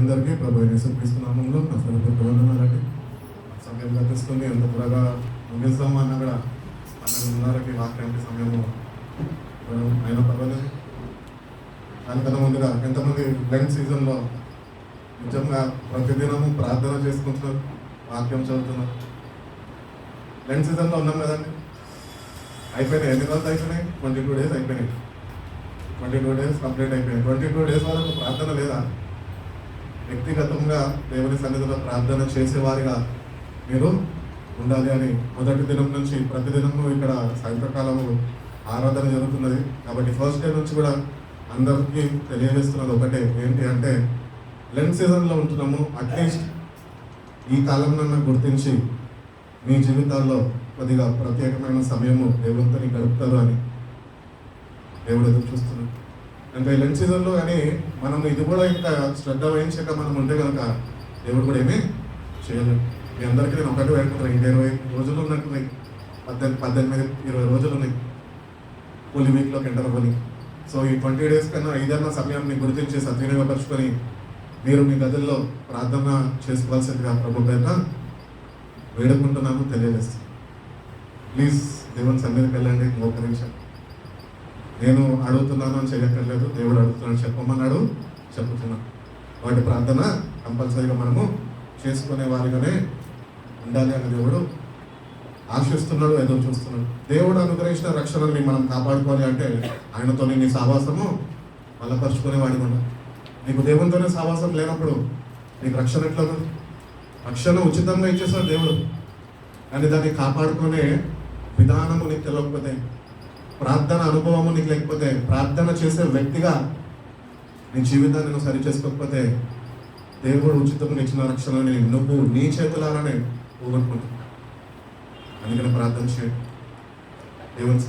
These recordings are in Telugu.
అందరికీ ప్రభు యేసుక్రీస్తు నామంలో నా హృదయపూర్వక వందనాలండి. సమయం గతిస్తుంది, ఎంత త్వరగా ముగిస్తాము అన్న కూడా 12:30కి వాక్యానికి సమయము అయినా పర్వాలేదు. దానికన్నా ముందుగా ఎంతమంది లెంట్ సీజన్లో నిజంగా ప్రతిదినము ప్రార్థన చేసుకుంటున్నారు, వాక్యం చదువుతున్నారు? లెంట్ సీజన్లో ఉన్నాం కదండి. అయిపోయినాయి, ఎన్ని రోజులు అయిపోయినాయి? 22 days అయిపోయినాయి. 22 days కంప్లీట్ అయిపోయినాయి. 22 days వరకు ప్రార్థన లేదా? వ్యక్తిగతంగా దేవుని సన్నిధిలో ప్రార్థన చేసేవారిగా మీరు ఉండాలి అని మొదటి దినం నుంచి ప్రతిదినము ఇక్కడ సాయంత్రకాలము ఆరాధన జరుగుతున్నది. కాబట్టి ఫస్ట్ డే నుంచి కూడా అందరికీ తెలియజేస్తున్నది ఒకటే, ఏంటి అంటే లెంట్ సీజన్లో ఉంటున్నాము. అట్లీస్ట్ ఈ కాలంలో గుర్తించి మీ జీవితాల్లో కొద్దిగా ప్రత్యేకమైన సమయము దేవునితో గడుపుతారు అని దేవుడు ఎదురు చూస్తున్నాడు. అంటే లెంట్ సీజన్లో కానీ మనం ఇది కూడా ఇంకా శ్రద్ధ వహించాక మనం ఉంటే కనుక దేవుడు కూడా ఏమీ చేయలేడు. మీ అందరికీ నేను ఒకటి వేడుకుంటాను, ఇంకా 20 రోజులు ఉన్నట్టున్నాయి, 18-20 రోజులు ఉన్నాయి కూలి వీక్లోకి ఎంటర్ అవ్వని. సో ఈ 20 days కన్నా ఏదైనా సమయాన్ని గుర్తించి సద్వినియోగపరుచుకొని మీరు మీ గదుల్లో ప్రార్థన చేసుకోవాల్సిందిగా ప్రభు పేరున వేడుకుంటున్నాను, తెలియజేస్తాను. ప్లీజ్ దేవుని సన్నిధికి వెళ్ళండి, మోకరించండి. నేను అడుగుతున్నాను అని చేయక్కర్లేదు, దేవుడు అడుగుతున్నాడు, చెప్పమన్నాడు, చెప్పుతున్నాను. వాటి ప్రార్థన కంపల్సరీగా మనము చేసుకునే వారిగానే ఉండాలి అని దేవుడు ఆశిస్తున్నాడు, ఎదురు చూస్తున్నాడు. దేవుడు అనుగ్రహించిన రక్షణని మనం కాపాడుకోవాలి అంటే ఆయనతో నీ సహవాసము బలపరుచుకునే వాడిగా ఉండాలి. నీకు దేవునితోనే సహవాసం లేనప్పుడు నీకు రక్షణ ఎట్లా ఉంది? రక్షణ ఉచితంగా ఇచ్చేస్తాడు దేవుడు, కానీ దాన్ని కాపాడుకునే విధానము నీకు తెలియకపోతే, ప్రార్థన అనుభవము నీకు లేకపోతే, ప్రార్థన చేసే వ్యక్తిగా నీ జీవితాన్ని నువ్వు సరి చేసుకోకపోతే దేవుడు ఉచితంగా ఇచ్చిన రక్షణని నువ్వు నీ చేతులారానే పోగొట్టుకుంటావు. అందుకని ప్రార్థన చేయండి,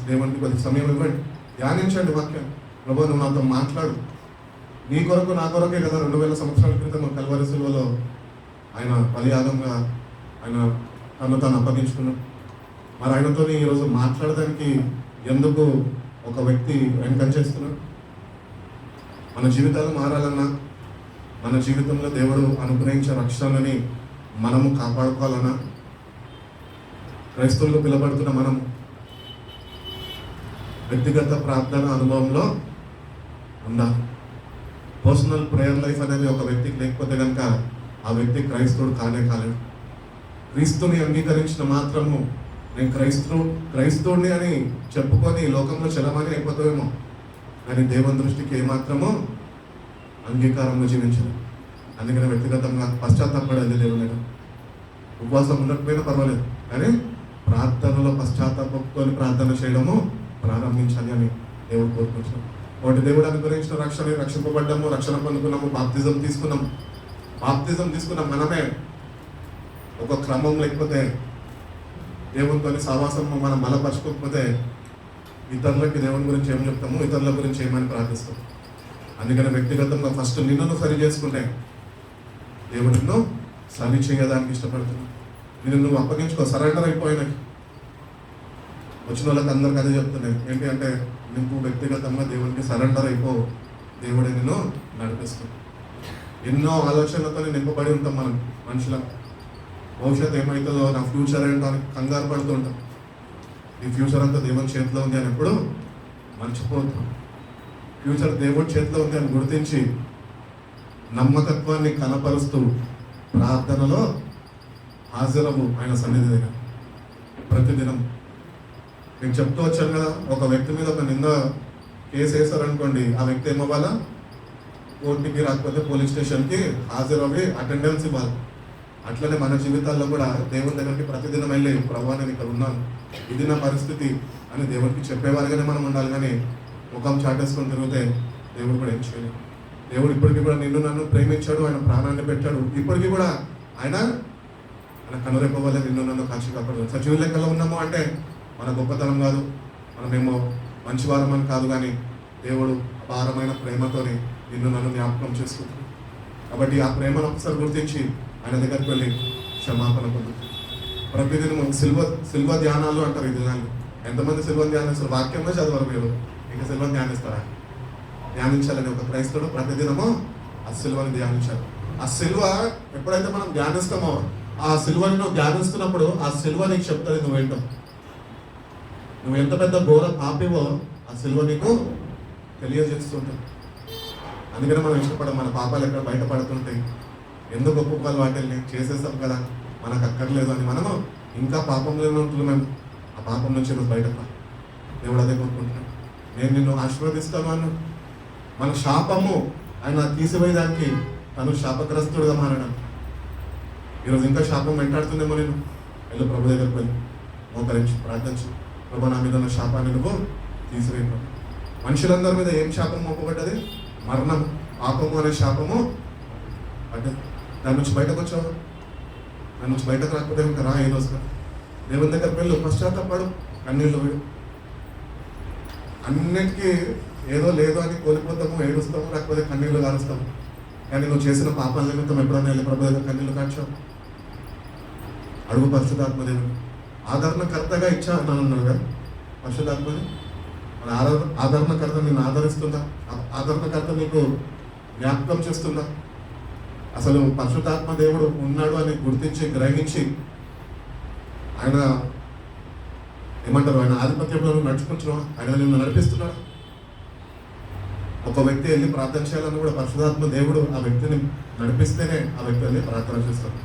దేవునికి కొద్ది సమయం ఇవ్వండి, ధ్యానించండి వాక్యం. ప్రభు నువ్వు నాతో మాట్లాడు, నీ కొరకు నా కొరకే కదా 2000 సంవత్సరాల క్రితం కల్వరి సిలువలో ఆయన బలియాగంగా ఆయన తను తాను అప్పగించుకున్నాడు. మరి ఆయనతో ఈరోజు మాట్లాడడానికి ఎందుకు ఒక వ్యక్తి వెనకం చేస్తున్నాడు? మన జీవితాలు మారాలన్నా, మన జీవితంలో దేవుడు అనుగ్రహించే రక్షణని మనము కాపాడుకోవాలన్నా, క్రైస్తవులకు పిలబడుతున్న మనం వ్యక్తిగత ప్రార్థన అనుభవంలో ఉండాలి. పర్సనల్ ప్రేయర్ లైఫ్ అనేది ఒక వ్యక్తికి లేకపోతే కనుక ఆ వ్యక్తి క్రైస్తవుడు కానే కాలేడు. క్రీస్తుని అంగీకరించిన మాత్రము నేను క్రైస్తవుడిని అని చెప్పుకొని లోకంలో చలమని అయిపోతావేమో, కానీ దేవుని దృష్టికి ఏమాత్రమో అంగీకారంలో జీవించదు. అందుకని వ్యక్తిగతంగా పశ్చాత్తాపడేది దేవుని ఉపవాసం ఉండకపోయినా పర్వాలేదు, కానీ ప్రార్థనలో పశ్చాత్తాపంతో ప్రార్థన చేయడము ప్రారంభించాలి అని దేవుడు కోరుకుంటున్నాం. ఒకటి దేవుడు అనుగ్రహించిన రక్షింపబడ్డాము, రక్షణ పొందుకున్నాము, బాప్తిజం తీసుకున్నాం మనమే. ఒక క్రమం లేకపోతే దేవునితో సహవాసం మనం బలపరచుకోకపోతే ఇతరులకి దేవుని గురించి ఏం చెప్తాము, ఇతరుల గురించి ఏమని ప్రార్థిస్తాం. అందుకని వ్యక్తిగతంగా ఫస్ట్ నిన్ను సరి చేసుకుంటే దేవుడు నిన్ను సరి చేయడానికి ఇష్టపడుతున్నావు. నిన్ను నువ్వు అప్పగించుకో, సరెండర్ అయిపోయినాయి. వచ్చిన వాళ్ళకి అందరికి అదే చెప్తున్నాయి, ఏంటి అంటే నువ్వు వ్యక్తిగతంగా దేవునికి సరెండర్ అయిపో, దేవుడే నిన్ను నడిపిస్తాడు. ఎన్నో ఆలోచనలతో నింపబడి ఉంటాం మనం మనుషుల. భవిష్యత్తు ఏమవుతుందో, నా ఫ్యూచర్ ఏంటో అని కంగారు పడుతూ ఉంటాం. ఈ ఫ్యూచర్ అంతా దేవుని చేతిలో ఉంది అని ఎప్పుడు మర్చిపోతాం. ఫ్యూచర్ దేవుడి చేతిలో ఉంది అని గుర్తించి నమ్మకత్వాన్ని కనపరుస్తూ ప్రార్థనలో హాజరవు ఆయన సన్నిధి దగ్గర ప్రతిదినం. నేను చెప్తూ వచ్చాను కదా, ఒక వ్యక్తి మీద ఒక నింద కేసు వేశారనుకోండి, ఆ వ్యక్తి ఏమవ్వాలా? కోర్టుకి రాకపోతే పోలీస్ స్టేషన్కి హాజరవి అటెండెన్స్ ఇవ్వాలి. అట్లనే మన జీవితాల్లో కూడా దేవుని దగ్గరికి ప్రతిదినం వెళ్ళి ప్రభు నేను ఇక్కడ ఉన్నాను, ఇది నా పరిస్థితి అని దేవుడికి చెప్పేవారిగానే మనం ఉండాలి. కానీ ముఖం చాటేసుకొని తిరిగితే దేవుడు కూడా ఏం చేయలేదు. దేవుడు ఇప్పటికీ కూడా నిన్ను నన్ను ప్రేమించాడు, ఆయన ప్రాణాన్ని పెట్టాడు. ఇప్పటికీ కూడా ఆయన కనురెప్పవల్ల నిన్ను నన్ను కాచి కాపాడు. సజీవ లెక్కలో ఉన్నాము అంటే మన గొప్పతనం కాదు, మనమేమో మంచివారం అని కాదు, కానీ దేవుడు అపారమైన ప్రేమతోని నిన్ను నన్ను జ్ఞాపకం చేసుకుంటాడు. కాబట్టి ఆ ప్రేమను ఒకసారి గుర్తించి ఆయన దగ్గరికి వెళ్ళి క్షమాపణ పొందుతుంది. ప్రతిదినం శిల్వ ధ్యానాలు అంటారు ఈ దినాలు. ఎంతమంది శిల్వ ధ్యానిస్తారు? వాక్యంలో చదవరు మీరు, ఇంకా శిల్వను ధ్యానిస్తారా? ధ్యానించాలని ఒక క్రైస్తవుడు ప్రతిదినము ఆ శిల్వని ధ్యానించాలి. ఆ సిలువ ఎప్పుడైతే మనం ధ్యానిస్తామో, ఆ సిలువని నువ్వు ధ్యానిస్తున్నప్పుడు ఆ సిలువ నీకు చెప్తుంది నువ్వేంటో. నువ్వు ఎంత పెద్ద ఘోర పాపివో ఆ సిలువ నీకు తెలియజేస్తుంటుంది. అందుకనే మనం ఇష్టపడం, మన పాపాలు ఎక్కడ బయటపడుతుంటాయి, ఎందుకు ఒప్పుకోవాలి వాటిల్ని, చేసేస్తాం కదా మనకు అక్కర్లేదు అని మనము ఇంకా పాపంలోనే ఉంటున్నాం. ఆ పాపం నుంచి నువ్వు బయటకు దేవుడు అదే కోరుకుంటున్నాడు. నేను నిన్ను ఆశీర్వదిస్తాను అన్న మన శాపము ఆయన తీసివేయడానికి తను శాపగ్రస్తుడుగా మారడం. ఈరోజు ఇంకా శాపం వెంటాడుతుందేమో, నేను వెళ్ళు ప్రభు దగ్గరికి వెళ్ళి మోకరించి ప్రార్థించు, ప్రభు నా మీద ఉన్న శాపాన్ని నువ్వు తీసివేయడం. మనుషులందరి మీద ఏం శాపం మోపబడ్డది? మరణం, పాపము అనే శాపము అంటే దాని నుంచి బయటకు వచ్చావు. దాని నుంచి బయటకు రాకపోతే ఇంకా రా, ఏదో దేవుని దగ్గరికి వెళ్ళు, పశ్చాత్తపడు, కన్నీళ్ళు వేడు. అన్నిటికీ ఏదో లేదో అని కోల్పోతాము, ఏడుస్తాము, లేకపోతే కన్నీళ్ళు కారుస్తాము. కానీ నువ్వు చేసిన పాపాల నిమిత్తం ఎప్పుడైనా వెళ్ళి ప్రభు దగ్గర కన్నీళ్ళు కాచావు? అడుగు పరిశుద్ధాత్మ దేవుని. ఆదరణకర్తగా ఇచ్చా అన్నాను కదా పరిశుద్ధాత్మని. మన ఆదరణకర్త నిన్ను ఆదరిస్తుందా? ఆదరణకర్త నీకు జ్ఞాపకం చేస్తుందా? అసలు పరిశుద్ధాత్మ దేవుడు ఉన్నాడు అని గుర్తించి గ్రహించి ఆయన ఏమంటారు, ఆయన ఆధిపత్యంలో నడుచుకుంటున్నావు, ఆయన నిన్ను నడిపిస్తున్నాడు. ఒక వ్యక్తి వెళ్ళి ప్రార్థన చేయాలని కూడా పరిశుద్ధాత్మ దేవుడు ఆ వ్యక్తిని నడిపిస్తేనే ఆ వ్యక్తి వెళ్ళి ప్రార్థన చేస్తాడు.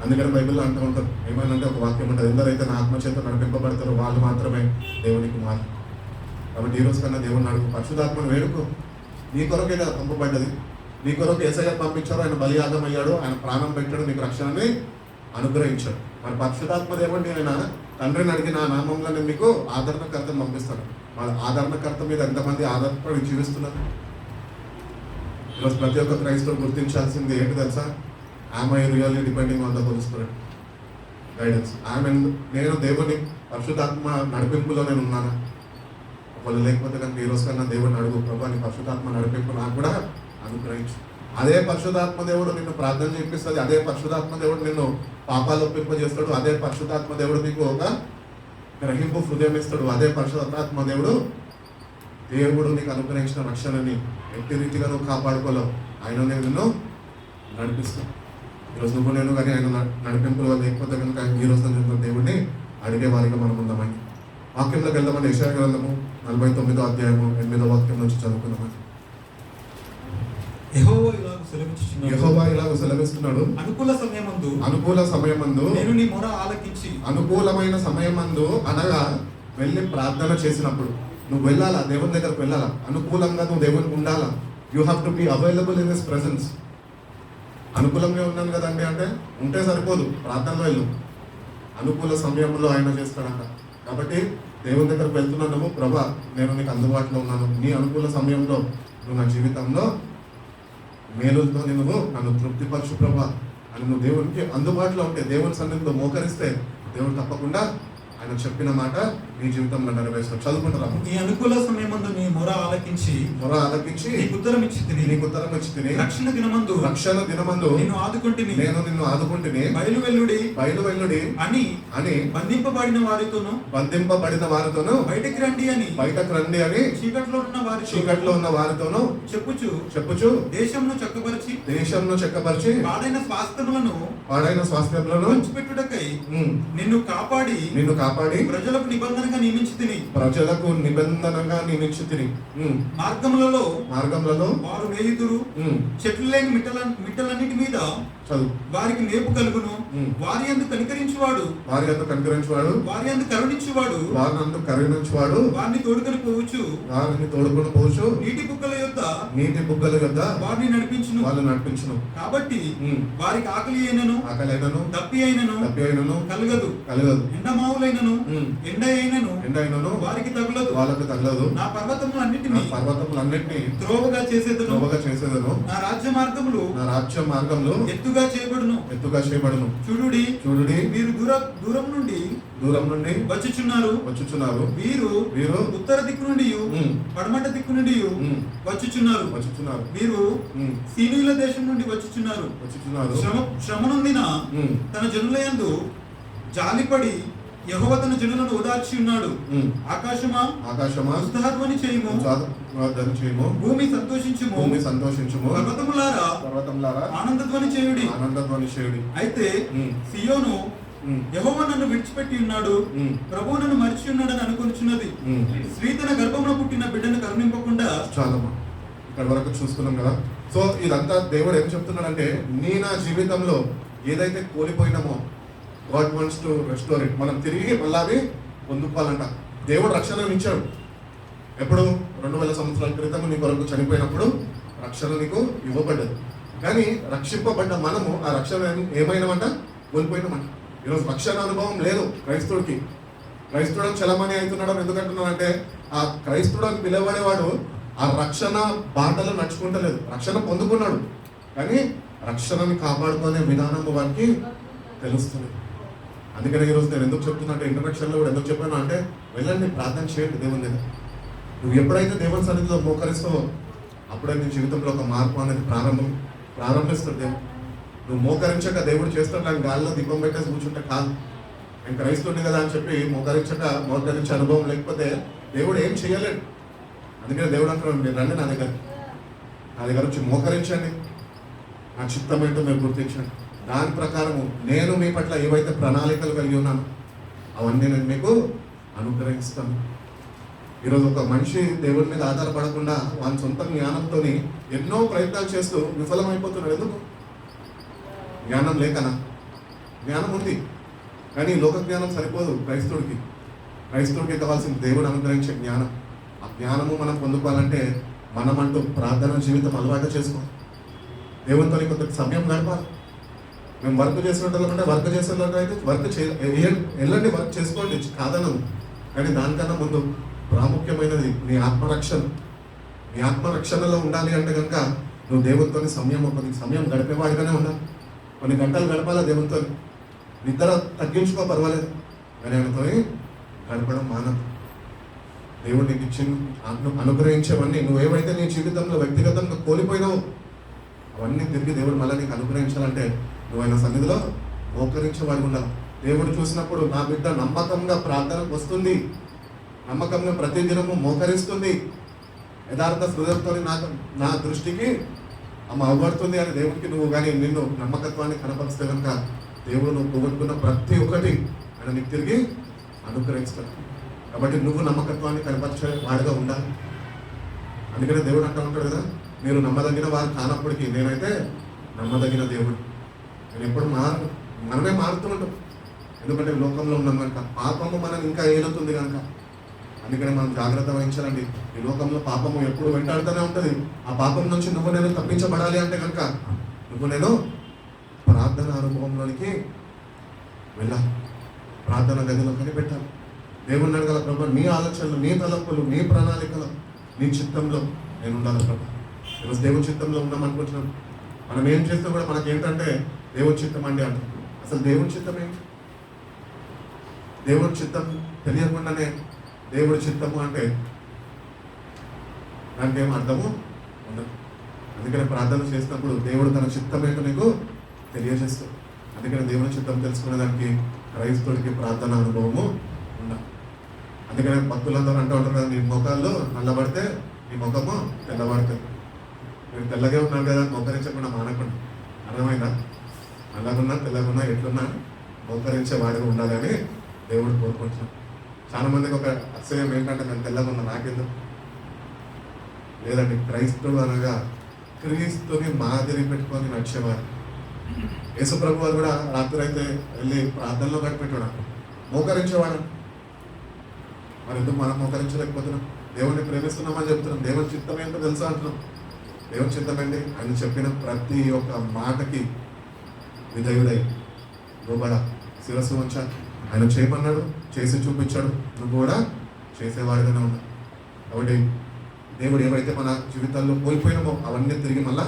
అందుకని బైబిల్లో అంటూ ఉంటారు, ఏమనంటే ఒక వాక్యం ఉంటుంది, ఎందరైతే నా ఆత్మచేత నడిపింపబడతారో వాళ్ళు మాత్రమే దేవునికి మారు. కాబట్టి ఈ రోజు కన్నా దేవుని అడుగు, పరిశుద్ధాత్మను వేడుకో. నీ కొరకే కదా పంపబడ్డది, నీ కొరకు యేసయ్య పంపించాడు, ఆయన బలియాగం అయ్యాడు, ఆయన ప్రాణం పెట్టాడు, నీకు రక్షణని అనుగ్రహించాడు. మరి పరిశుద్ధాత్మ దేవుడిని ఆయన తండ్రిని అడిగి నా నామంలో నేను మీకు ఆదరణకర్తను పంపిస్తాను. వాళ్ళ ఆదరణకర్త మీద ఎంతమంది ఆధారపడి జీవిస్తున్నారు? ఈరోజు ప్రతి ఒక్క క్రైస్తవుడు గుర్తించాల్సింది ఏంటి తెలుసా? ఆమె really depending on the holy spirit guidance. నేను దేవుని పరిశుద్ధాత్మ నడిపింపులో నేను ఉన్నాను. ఒకళ్ళు లేకపోతే కనుక ఈ రోజు కన్నా దేవుడిని అడుగు, ప్రభు నీ పరిశుద్ధాత్మ నడిపింపు నాకు కూడా అనుగ్రహించు. అదే పరిశుద్ధాత్మ దేవుడు నిన్ను ప్రార్థన చేపిస్తుంది, అదే పరిశుద్ధాత్మ దేవుడు నిన్ను పాపాలు ఒప్పింపజేస్తాడు, అదే పరిశుద్ధాత్మ దేవుడు నీకు ఒక గ్రహింపు హృదయం ఇస్తాడు, అదే పరిశుద్ధాత్మ దేవుడు నీకు అనుగ్రహించిన రక్షణని ఎట్టి రీతిగా నువ్వు కాపాడుకోలేవు, ఆయననే నిన్ను నడిపిస్తాడు. ఈరోజు నువ్వు నేను కానీ ఆయన నడిపింపులో లేకపోతే కనుక ఈ రోజు చెప్తున్న దేవుడిని అడిగే వారిగా మనం ఉందామండి. వాక్యంలోకి వెళ్దామని యెషయా గ్రంథము 49వ అధ్యాయము 8వ వాక్యం నుంచి చదువుకుందామని. యెహోవా ఇలాగ సెలవిస్తున్నాడు, అనుకూల సమయమందు నేను నీ మొర ఆలకించి. అనుకూలమైన సమయమందు అనగా వెళ్ళి ప్రార్థన చేసినప్పుడు నువ్వు వెళ్ళాలా, దేవుని దగ్గరకు వెళ్ళాలా, అనుకూలంగా నువ్వు దేవునికి ఉండాలా. You have to be available in his presence. అనుకూలంగా ఉన్నాను కదండి అంటే ఉంటే సరిపోదు, ప్రార్థనలో వెళ్ళు. అనుకూల సమయంలో ఆయన చేస్తాడంట. కాబట్టి దేవుని దగ్గరకు వెళ్తున్నాను, నువ్వు ప్రభా నేను నీకు అందుబాటులో ఉన్నాను, నీ అనుకూల సమయంలో నువ్వు నా జీవితంలో మేలుతో నువ్వు నన్ను తృప్తిపరచు ప్రభా అని నువ్వు దేవునికి అందుబాటులో ఉంటే, దేవుని సన్నిధిలో మోకరిస్తే దేవుడు తప్పకుండా ఆయన చెప్పిన మాట నీ జీవితంలో నెరవేర్చాడు. చదువుకుంటారా? ఈ అనుకూల సమయమందు నీ మొర ఆలకించి నీకు ఉత్తరం ఇచ్చి తిని రక్షణ దినమందు నిన్ను ఆదుకుంటిని బయలువెల్లుడి అని బంధింపబడిన వారితోను బయటకు రండి అని చీకట్లో ఉన్న వారితోను చెప్పుచు దేశంను చక్కపరిచి పాడైన స్వాస్థ్యములను పంచిపెట్టుటకై నిన్ను కాపాడి ప్రజలకు నిబంధనగా నియమించి తిని మార్గములలో వారు మేయుదురు. చెట్లు లేని మిట్టలన్నిటి మీద వారికి మేపు కలుగును. వారి యందు కనికరించువాడు వారి యందు కరుణించువాడు వారిని తోడుకొని పోవచ్చు. నీటి బుగ్గల యొద్ద వారిని నడిపించును. కాబట్టి వారికి ఆకలి అయినను దప్పి అయినను కలగదు. ఎండమావులైనను ఎండ అయినను వారికి తగలదు. నా పర్వతములన్నిటిని త్రోవగా చేసేదను. నా రాజ్య మార్గములు ఎత్తుగా చేయబడును. చూడుడి మీరు దూరం నుండి వచ్చుచున్నారు. వీరు ఉత్తర దిక్కు నుండి పడమట దిక్కు నుండి వచ్చుచున్నారు. వీరు సీనీల దేశం నుండి వచ్చుచున్నారు. శ్రమనుందిన తన జనుల యందు జాలిపడి యెహోవా తన జనులను ఓదార్చి ఉన్నాడు. ఆకాశమా ఆకాశమా ఉత్సాహధ్వని చేయుము, ఉత్సాహధ్వని చేయుము, భూమి సంతోషించుము, భూమి సంతోషించుము, పర్వతములారా పర్వతములారా ఆనందధ్వని చేయుడి. ఆనందధ్వని చేయుడి. అయితే సియోను యెహోవా నన్ను విడిచిపెట్టి ఉన్నాడు, ప్రభువు నన్ను మరిచి ఉన్నాడని అనుకొనుచున్నది. స్త్రీ తన గర్భమున పుట్టిన బిడ్డను కరుణింపకుండా. చాలమ్మా, ఇక్కడ వరకు చూసుకున్నాం కదా. సో ఇదంతా దేవుడు ఏం చెప్తున్నాడంటే, నా జీవితంలో ఏదైతే కోల్పోయినామో God wants to restore it. మనం తిరిగి మళ్ళీ అవి పొందుకోవాలంట. దేవుడు రక్షణను ఇచ్చాడు. ఎప్పుడు 2000 సంవత్సరాల క్రితం నీ కొరకు చనిపోయినప్పుడు రక్షణ నీకు ఇవ్వబడ్డది. కానీ రక్షింపబడ్డ మనము ఆ రక్షణ ఏమైనామంట, కోల్పోయినామంట. ఈరోజు రక్షణ అనుభవం లేదు క్రైస్తవుడికి. క్రైస్తవుడు చలమణి అవుతున్నాడు. ఎందుకంటున్నాడంటే ఆ క్రైస్తవుడు పిలవడేవాడు ఆ రక్షణ బాటలో నడుచుకుంటలేదు. రక్షణ పొందుకున్నాడు కానీ రక్షణని కాపాడుకునే విధానం వారికి తెలుస్తుంది. అందుకనే ఈరోజు నేను ఎందుకు చెప్తున్నా అంటే, ఇంట్రడక్షన్లో కూడా ఎందుకు చెప్పాను అంటే, వెళ్ళండి ప్రార్థన చేయండి దేవుని దగ్గర. నువ్వు ఎప్పుడైతే దేవుని సన్నిధిలో మోకరిస్తావో అప్పుడే నీ జీవితంలో ఒక మార్పు అనేది ప్రారంభిస్తాడు దేవుడు. నువ్వు మోకరించక దేవుడు చేస్తాడు నాకు గాల్లో దీపం పెట్టేసి కూర్చుంటే కాదు. నేను క్రైస్తవుని కదా అని చెప్పి మోకరించే అనుభవం లేకపోతే దేవుడు ఏం చేయలేడు. అందుకనే దేవుడు అంటున్నాడు, మీరు రండి నా దగ్గర వచ్చి మోకరించండి, నా చిత్తం ఏంటో మీరు గుర్తించండి. దాని ప్రకారము నేను మీ పట్ల ఏవైతే ప్రణాళికలు కలిగి ఉన్నాను అవన్నీ నేను మీకు అనుగ్రహిస్తాను. ఈరోజు ఒక మనిషి దేవుడి మీద ఆధారపడకుండా వాళ్ళ సొంత జ్ఞానంతో ఎన్నో ప్రయత్నాలు చేస్తూ విఫలమైపోతున్నాడు. ఎందుకు? జ్ఞానం లేకనా? జ్ఞానం ఉంది కానీ లోక జ్ఞానం సరిపోదు క్రైస్తవుడికి కావాల్సిన దేవుడు అనుగ్రహించే జ్ఞానం. ఆ జ్ఞానము మనం పొందుకోవాలంటే మనమంటూ ప్రార్థన జీవితం అలవాటు చేసుకో. దేవునితో కొంత సమయం గడపాలి. మేము వర్క్ చేసేటంటే వెళ్ళండి, వర్క్ చేసుకోండి, కాదనము. కానీ దానికన్నా ముందు ప్రాముఖ్యమైనది నీ ఆత్మరక్షణలో ఉండాలి అంటే కనుక నువ్వు దేవునితో కొన్ని సమయం గడిపేవాడిగానే ఉండాలి. కొన్ని గంటలు గడపాలా దేవునితో. నిద్ర తగ్గించుకో పర్వాలేదు కానీ ఆయనతో గడపడం మానదు. దేవుడు నీకు ఇచ్చిన అనుగ్రహించేవన్నీ నువ్వేవైతే నీ జీవితంలో వ్యక్తిగతంగా కోల్పోయినావు అవన్నీ తిరిగి దేవుడు మళ్ళీ నీకు అనుగ్రహించాలంటే నువ్వు ఆయన సన్నిధిలో మోకరించేవాడు ఉండాలి. దేవుడు చూసినప్పుడు నా బిడ్డ నమ్మకంగా ప్రార్థనకు వస్తుంది, నమ్మకంగా ప్రతి దినము మోకరిస్తుంది, యథార్థ హృదయంతో నా దృష్టికి అమ్మ అవ్వబడుతుంది అని దేవుడికి నువ్వు కానీ నిన్ను నమ్మకత్వాన్ని కనపరిస్తే కనుక దేవుడు నువ్వు పోగొట్టుకున్న ప్రతి ఒక్కటి ఆయన నీకు తిరిగి అనుగ్రహిస్తాడు. కాబట్టి నువ్వు నమ్మకత్వాన్ని కనపరిచే వాడిగా ఉండాలి. అందుకనే దేవుడు అంటూ ఉంటాడు కదా, మీరు నమ్మదగిన వారు కానప్పటికీ నేనైతే నమ్మదగిన దేవుడు. నేను ఎప్పుడు మనమే మారుతూ ఉంటాం. ఎందుకంటే లోకంలో ఉన్నాం కనుక, పాపము మనం ఇంకా ఏలుతుంది కనుక. అందుకని మనం జాగ్రత్త వహించాలండి. ఈ లోకంలో పాపము ఎప్పుడు వెంటాడుతూనే ఉంటుంది. ఆ పాపం నుంచి నువ్వు నేను తప్పించబడాలి అంటే కనుక నువ్వు నేను ప్రార్థన అనుభవంలోనికి వెళ్ళాలి, ప్రార్థన గదిలో కనిపెట్టాలి. దేవుని అడగల ప్రభు, నీ ఆలోచనలు, నీ తలంపులు, నీ ప్రణాళికలు, నీ చిత్తంలో నేను ఉండాలి ప్రభు. ఈరోజు దేవుని చిత్తంలో ఉన్నామనుకుంటున్నాం. మనం ఏం చేస్తే కూడా మనకేంటంటే దేవుని చిత్తం అండి అంటాం. అసలు దేవుని చిత్తం ఏంటి? దేవుని చిత్తం తెలియకుండానే దేవుడి చిత్తము అంటే దానికి ఏం అర్థము ఉండదు. అందుకని ప్రార్థన చేసినప్పుడు దేవుడు తన చిత్తం ఏంటో నీకు తెలియజేస్తాడు. అందుకని దేవుని చిత్తం తెలుసుకునే దానికి క్రైస్తవుడికి ప్రార్థన అనుభవము ఉండాలి. అందుకని భక్తులందరూ అంటూ ఉంటారు కదా, నీ ముఖాల్లో నల్లబడితే నీ ముఖము తెల్లబడుతుంది. మీరు తెల్లగే ఉన్నారు కదా మోకరించకుండా మానకుండా. అర్థమైందా? నల్లగున్నా తెల్లగున్నా ఎట్లున్నా మోకరించే వాడిగా ఉండాలని దేవుడు కోరుకుంటున్నాం. చాలా మందికి ఒక అసహ్యం ఏంటంటే నేను తెల్లగున్నా నాకెందుకు లేదండి. క్రైస్తవుడు అనగా క్రీస్తుని మాదిరి పెట్టుకొని నడిచేవాడు. యేసుప్రభు వారు కూడా రాత్రి అయితే వెళ్ళి ప్రార్థనలో గడిపెట్టాడు, మోకరించేవాడు. మరి ఎందుకు మనం మోకరించలేకపోతున్నాం? దేవుడిని ప్రేమిస్తున్నామని చెప్తున్నాం. దేవుని చిత్తం ఏంటో తెలుసా అంటున్నాం. దేవుని చిత్తం ఏంటి? ఆయన చెప్పిన ప్రతి ఒక్క మాటకి విధేయుడై లోబడ శిరస్సు ఉంచాలి. ఆయన చేయమన్నాడు, చేసి చూపించాడు, నువ్వు కూడా చేసేవాడిగానే ఉన్నావు. కాబట్టి దేవుడు ఏవైతే మన జీవితాల్లో కోల్పోయినామో అవన్నీ తిరిగి మళ్ళా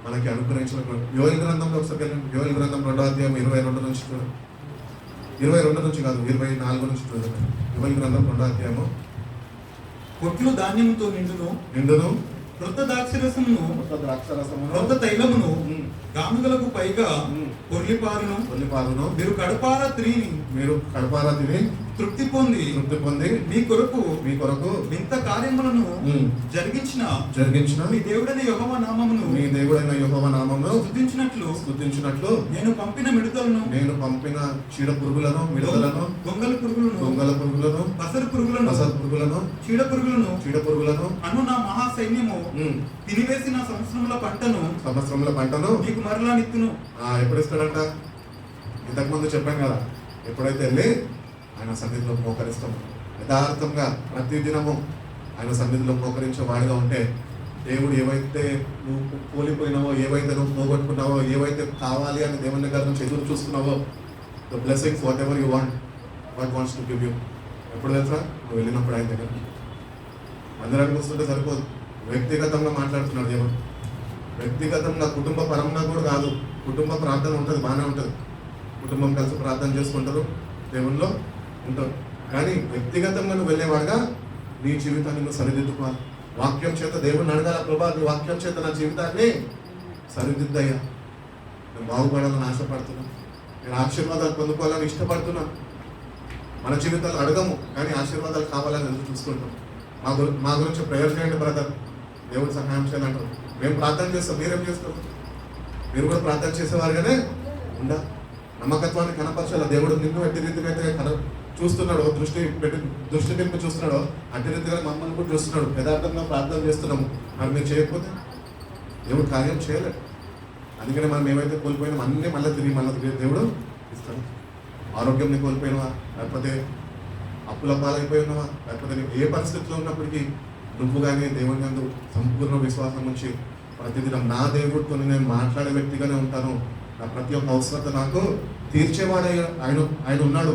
మనకి అనుగ్రహించిన. యోయల్ గ్రంథంలో ఒకసారి వెళ్ళండి. యోయల్ గ్రంథం 2వ అధ్యాయం 22 నుంచి చూడండి. 22 నుంచి కాదు 24 నుంచి చూడండి. యోయల్ గ్రంథం 2వ అధ్యాయము. కొట్లు ధాన్యముతో నిండును, క్రొత్త ద్రాక్షరసమును కొత్త ద్రాక్షరసమును క్రొత్త తైలమును ఉమ్, గానుగలకు పైగా ఉమ్, పొర్లిపారును ఉల్లిపాలను మీరు కడపారా తిని మీరు కడపారా తిని తృప్తి పొంది తృప్తి పొంది మీ కొరకు మీ కొరకు వింత కార్యములను ఉమ్, జరిగించిన జరిగించిన మీ దేవుడైన యెహోవా నామమును మీ దేవుడైన యెహోవా నామమును స్తుతించినట్లు స్తుతించినట్లు నేను పంపిన మిడతలను నేను పంపిన చీడ పురుగులను మిడతలను గొంగల పురుగులను దొంగల పురుగులను పసరు పురుగులను రస పురుగులను చీడ పురుగులను చీడ పురుగులను అను నా మహా సైన్యము ఉమ్, తినివేసిన సంవత్సరముల పంటను సంవత్సరముల పంటను మీకు మరలా నిత్తును. ఎప్పుడు ఇస్తాడంట? ఇంతకుముందు చెప్పాను కదా, ఎప్పుడైతే వెళ్ళి ఆయన సన్నిధిలో మోకరిస్తాం యథార్థంగా ప్రతి దినము ఆయన సన్నిధిలో మోకరించే వాడిగా ఉంటే దేవుడు ఏవైతే నువ్వు కోల్పోయినావో, ఏవైతే నువ్వు పోగొట్టుకున్నావో, ఏవైతే కావాలి అని దేవుని దగ్గర నుంచి ఎదురు చూస్తున్నావో, the blessings whatever you want, what wants to give you. ఎప్పుడు తెలుసా? నువ్వు వెళ్ళినప్పుడు ఆయన దగ్గర. మందిరానికి వస్తుంటే సరిపోదు, వ్యక్తిగతంగా మాట్లాడుతున్నాడు దేవుడు. వ్యక్తిగతంగా కుటుంబ పరంగా కూడా కాదు, కుటుంబ ప్రార్థన ఉంటుంది, బాగానే ఉంటుంది, కుటుంబం కలిసి ప్రార్థన చేసుకుంటారు, దేవుల్లో ఉంటారు. కానీ వ్యక్తిగతంగా నువ్వు వెళ్ళేవాడుగా నీ జీవితాన్ని నువ్వు సరిదిద్దుకోవాలి. వాక్యం చేత దేవుడిని అడగాల, ప్రభా నీ వాక్యం చేత నా జీవితాన్ని సరిదిద్దయ్యా, నేను బాగుపడాలని ఆశపడుతున్నా, నేను ఆశీర్వాదాలు పొందుకోవాలని ఇష్టపడుతున్నా. మన జీవితాలు అడగము కానీ ఆశీర్వాదాలు కావాలని ఎదురు చూసుకుంటాం. మా గురించి ప్రేయర్ చేయండి బ్రదర్, దేవుడు సహాయం చేయాలంటారు. మేము ప్రార్థన చేస్తాం, మీరేం చేస్తాం? మీరు కూడా ప్రార్థన చేసేవారుగానే ఉందా? నమ్మకత్వాన్ని కనపరచాల. దేవుడు నిన్ను ఎట్టి రీతిగా అయితే చూస్తున్నాడు, దృష్టి నింపి చూస్తున్నాడు, అట్టి రీతిగా మమ్మల్ని కూడా చూస్తున్నాడు. యథార్థంగా ప్రార్థన చేస్తున్నాము, మరి మీరు చేయకపోతే దేవుడు కార్యం చేయలేడు. అందుకని మనం ఏమైతే కోల్పోయినాం అన్నీ మళ్ళీ దేవుడు ఇస్తాడు. ఆరోగ్యం కోల్పోయినవా, లేకపోతే అప్పుల పాలైపోయి ఉన్నావా, లేకపోతే నీకు ఏ పరిస్థితిలో ఉన్నప్పటికీ నువ్వు కానీ దేవుని యందు సంపూర్ణ విశ్వాసం ఉంచి ప్రతిదినం నా దేవుడితో నేను మాట్లాడే వ్యక్తిగానే ఉంటాను, నా ప్రతి ఒక్క అవసరత నాకు తీర్చేవాడు ఆయన ఉన్నాడు,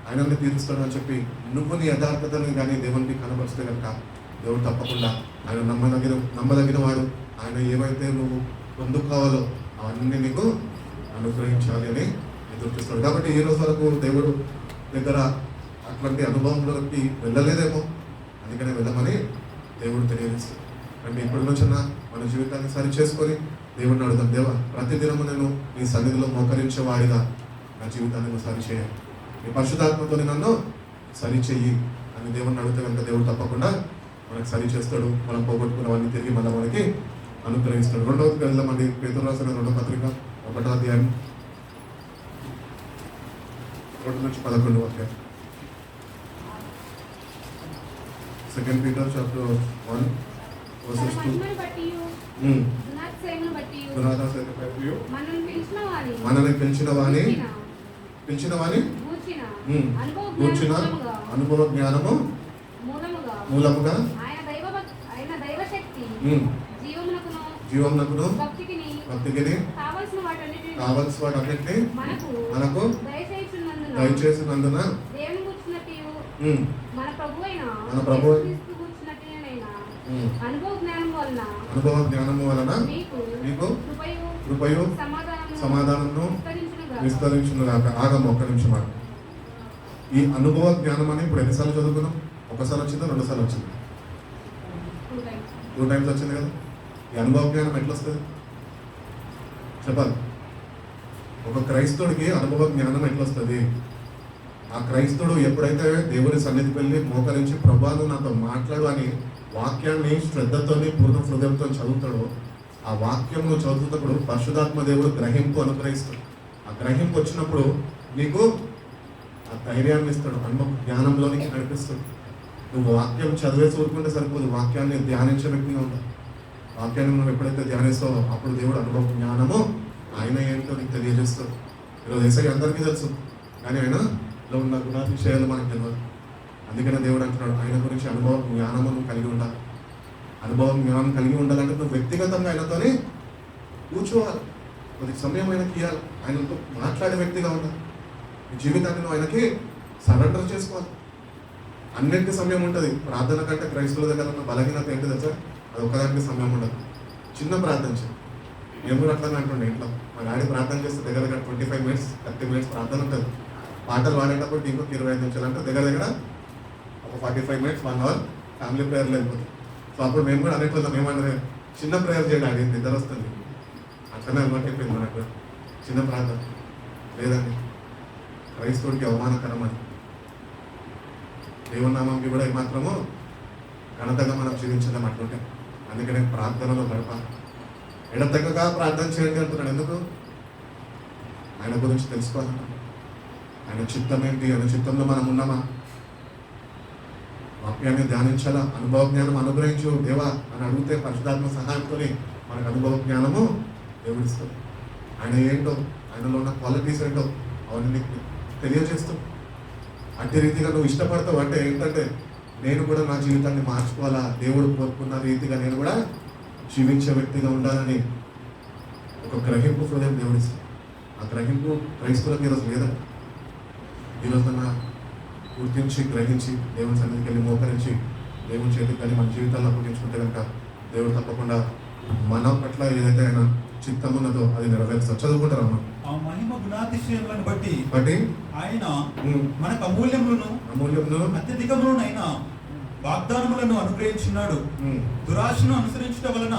ఆయనని తీరుస్తాడు అని చెప్పి నువ్వు నీ యథార్థతని కానీ దేవునికి కనపరిస్తే కనుక దేవుడు తప్పకుండా ఆయన నమ్మదగిన వాడు. ఆయన ఏవైతే నువ్వు పొందుకోవాలో అవన్నీ నీకు అనుగ్రహించాలి అని ఎదురు చూస్తాడు. కాబట్టి ఈ రోజు వరకు దేవుడు దగ్గర అట్లాంటి అనుభవంలోకి వెళ్ళలేదేమో, అందుకనే వెళ్ళమని దేవుడు తెలియజేస్తాడు. అంటే ఇప్పటి నుంచన్నా మన జీవితాన్ని సరి చేసుకొని దేవుడిని అడుగుతాం, దేవా ప్రతిదినము నేను నీ సన్నిధిలో మోకరించే వాడిగా నా జీవితాన్ని నువ్వు సరి చేయాలి, నీ పరిశుద్ధాత్మతో నన్ను సరి చెయ్యి అని దేవుడిని అడిగితే కనుక దేవుడు తప్పకుండా మనకు సరి చేస్తాడు. మనం పోగొట్టుకున్నవన్నీ తిరిగి మళ్ళీ మనకి అనుగ్రహిస్తాడు. రెండవది వెళ్దామండి, పేతురు రాసిన 2వ పత్రిక 1వ అధ్యాయం 2 నుంచి 11 వరకు. 2 Peter chapter 1 verses 2. మనల్ని పిలిచిన వాణి కూర్చిన అనుభవ జ్ఞానము మూలముగా జీవమునకును భక్తికిని కావలసిన వాటన్నిటిని మనకు దయచేసినందున మన ప్రభు అనుభవ జ్ఞానము వలన మీకు కృపయు సమాధానము విస్తరించును గాక. ఆగము ఒక్క నిమిషం. ఈ అనుభవ జ్ఞానం అని ఇప్పుడు ఎన్నిసార్లు చదువుకున్నాం? ఒకసారి వచ్చిందా, 2 సార్లు వచ్చింది? 2 times వచ్చింది కదా. ఈ అనుభవ జ్ఞానం ఎట్లా వస్తుంది చెప్పాలి? ఒక క్రైస్తవుడికి అనుభవ జ్ఞానం ఎట్లా వస్తుంది? ఆ క్రైస్తవుడు ఎప్పుడైతే దేవుని సన్నిధికి వెళ్ళి మోకరించి ప్రభువును నాతో మాట్లాడు అని వాక్యాన్ని శ్రద్ధతోని పూర్ణ హృదయంతో చదువుతాడో, ఆ వాక్యము చదువుతున్నప్పుడు పరిశుద్ధాత్మ దేవుడు గ్రహింపు అనుగ్రహిస్తాడు. ఆ గ్రహింపు వచ్చినప్పుడు నీకు ఆ ధైర్యాన్ని ఇస్తాడు, అనుభవ జ్ఞానంలోనికి నడిపిస్తాడు. నువ్వు వాక్యం చదివేసి ఊరుకుంటే సరిపోదు, వాక్యాన్ని ధ్యానించే వ్యక్తిగా ఉంటావు. వాక్యాన్ని నువ్వు ఎప్పుడైతే ధ్యానిస్తావో అప్పుడు దేవుడు అనుభవ జ్ఞానము ఆయన ఏంటో నీకు తెలియజేస్తాడు. ఈరోజు ఏసై అందరికీ తెలుసు, కానీ ఆయనలో ఉన్న గుణాతిశయాలు మనకు తెలియదు. అందుకనే దేవుడు అంటున్నాడు ఆయన గురించి అనుభవ జ్ఞానము కలిగి ఉండాలి. అనుభవం జ్ఞానం కలిగి ఉండాలంటే నువ్వు వ్యక్తిగతంగా ఆయనతోనే కూర్చోవాలి, కొద్ది సమయం ఆయనకి ఇవ్వాలి, ఆయనతో మాట్లాడే వ్యక్తిగా ఉండాలి. నీ జీవితాన్ని నువ్వు ఆయనకి సరెండర్ చేసుకోవాలి. అన్నింటికి సమయం ఉంటుంది. ప్రార్థన కంటే క్రైస్తవుల దగ్గర ఉన్న బలహీనత ఏంటి తెలుసా? అది ఒక్కదానికి సమయం ఉండదు. చిన్న ప్రార్థన చేయాలి. నేను కూడా అట్లా అంటుండే ఇంట్లో, మా డాడీ ప్రార్థన చేస్తే దగ్గర 25 minutes 30 minutes ప్రార్థన ఉంటుంది. పాటలు పాడేటప్పుడు ఇంకొక 25 నిమిషాలు అంటే దగ్గర ఒక 45 minutes 1 hour ఫ్యామిలీ ప్రేయర్లు వెళ్ళిపోతుంది. సో అప్పుడు మేము కూడా అనేట్లా ఏమన్నా చిన్న ప్రేయర్ చేయడానికి నిద్ర వస్తుంది, అట్లనే అలవాటు అయిపోయింది మనకు చిన్న ప్రార్థన. లేదండి, క్రైస్తవుడికి అవమానకరం అని, దేవుని నామంకి కూడా ఏమాత్రము ఘనతగా మనం జీవించలేం అట్లుంటే. అందుకనే ప్రార్థనలో గడపాలి. ఎడతెగగా ప్రార్థన చేయండి అంటున్నాడు. ఎందుకు? ఆయన గురించి తెలుసుకోవాలన్నా, ఆయన చిత్తం ఏంటి, ఆయన చిత్తంలో మనం ఉన్నామా, వాక్యాన్ని ధ్యానించాలా, అనుభవ జ్ఞానం అనుగ్రహించు దేవా అని అడిగితే పరిశుద్ధాత్మ సహాయంతో మనకు అనుభవ జ్ఞానము దేవుడిస్తాడు. ఆయన ఏంటో, ఆయనలో ఉన్న క్వాలిటీస్ ఏంటో అవన్నీ నీకు తెలియజేస్తూ అట్టి రీతిగా నువ్వు ఇష్టపడతావు. అంటే ఏంటంటే నేను కూడా నా జీవితాన్ని మార్చుకోవాలా, దేవుడు కోరుకున్న రీతిగా నేను కూడా జీవించే వ్యక్తిగా ఉండాలని ఒక గ్రహింపు హృదయం దేవుడిస్తాడు. ఆ గ్రహింపు క్రైస్తవులకు ఈరోజు లేదా? ఈరోజు తన గుర్తించి గ్రహించి దేవుని సన్నిధికి వెళ్ళి మోకరించి దేవుని చేతికి కానీ మన జీవితాన్ని అప్పగించుకుంటే కనుక దేవుడు తప్పకుండా మన పట్ల ఏదైతే ఆయన చిత్తం ఉన్నదో అది నెరవేరుస్తారు. చదువుకుంటారమ్మా. ఆ మహిమ గుణాతిశయములను బట్టి ఆయన ఉమ్, మనకు అమూల్యములను అత్యధికములనైన వాగ్దానములను అనుగ్రహించున్నాడు. దురాశను అనుసరించడం వలన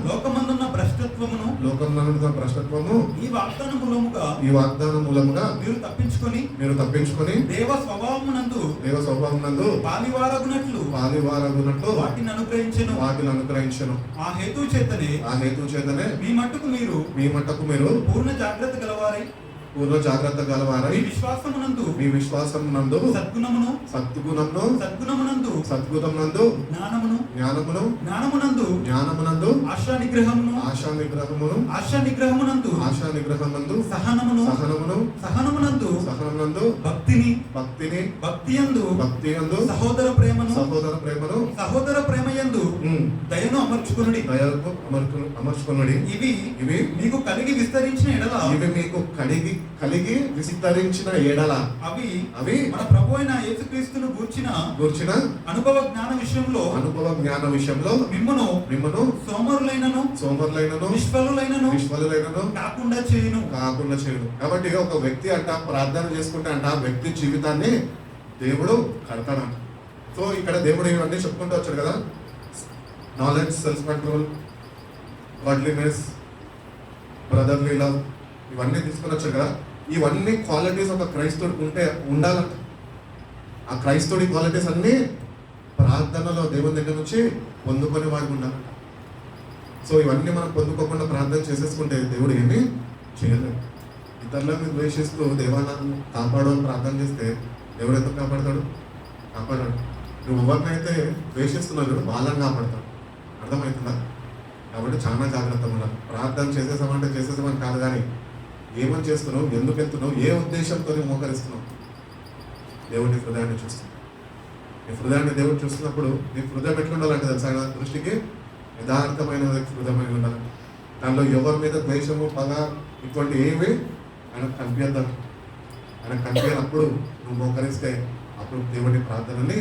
లోకమందున్న భ్రష్టత్వము ఈ వాగ్దానం మూలముగా మీరు తప్పించుకొని దేవ స్వభావమునందు పాలివారగునట్లు వాటిని అనుగ్రహించెను. ఆ హేతు చేతనే మీ మట్టుకు మీరు పూర్ణ జాగ్రత్త గలవారై మీ విశ్వాసమునందు సద్గుణమునందు జ్ఞానమునందు ఆశా నిగ్రహమునందు సహనమునందు భక్తియందు సహోదర ప్రేమయందు దయను అమర్చుకొనుడి. ఇవి మీకు కలిగి విస్తరించిన ఎడల అవి మన ప్రభు అయిన యేసుక్రీస్తును గూర్చిన అనుభవ జ్ఞాన విషయంలో మిమ్మును సోమరులైనను నిష్ఫలులైనను కాకుండా చేయును. కాబట్టి ఒక వ్యక్తి అంట ప్రార్థన చేసుకుంటే అంట వ్యక్తి జీవితాన్ని దేవుడు కడతాడంట. సో ఇక్కడ దేవుడు ఇవన్నీ చెప్పుకుంటూ వచ్చాడు కదా, knowledge, self control, godliness, brotherly love, ఇవన్నీ తీసుకొని వచ్చాడు కదా. ఇవన్నీ క్వాలిటీస్ ఒక క్రైస్తవుడికి ఉండాలంట. ఆ క్రైస్తవుడి క్వాలిటీస్ అన్నీ ప్రార్థనలో దేవుని దగ్గర నుంచి పొందుకొని వాడికి ఉండాలంట. సో ఇవన్నీ మనం పొందుకోకుండా ప్రార్థన చేసేసుకుంటే దేవుడు ఏమీ చేయలేదు. ఇతరులను ద్వేషిస్తూ దేవాలను కాపాడు అని ప్రార్థన చేస్తే దేవుడు ఎందుకు కాపాడతాడు? కాపాడాడు. నువ్వు ఎవరినైతే ద్వేషిస్తున్నావు వాళ్ళని కాపాడతాడు. అర్థమవుతుందా? కాబట్టి చాలా జాగ్రత్తగా ఉండాలి. ప్రార్థన చేసేసామని కాదు, కానీ ఏమని చేస్తున్నావు, ఎందుకు వెళ్తున్నావు, ఏ ఉద్దేశంతో మోకరిస్తున్నావు. దేవుడిని హృదయాన్ని చూస్తున్నావు. నీ హృదయాన్ని దేవుడు చూస్తున్నప్పుడు నీ హృదయం ఎట్లా ఉండాలంటే తెలుసా? ఆయన దృష్టికి యథార్థమైన హృదయమైన ఉండాలి. దానిలో ఎవరి మీద ద్వేషము, పగ ఇటువంటి ఏవి ఆయనకు కనిపించద్దు. ఆయనకు కనిపించినప్పుడు నువ్వు మోకరిస్తే అప్పుడు దేవుడి ప్రార్థనని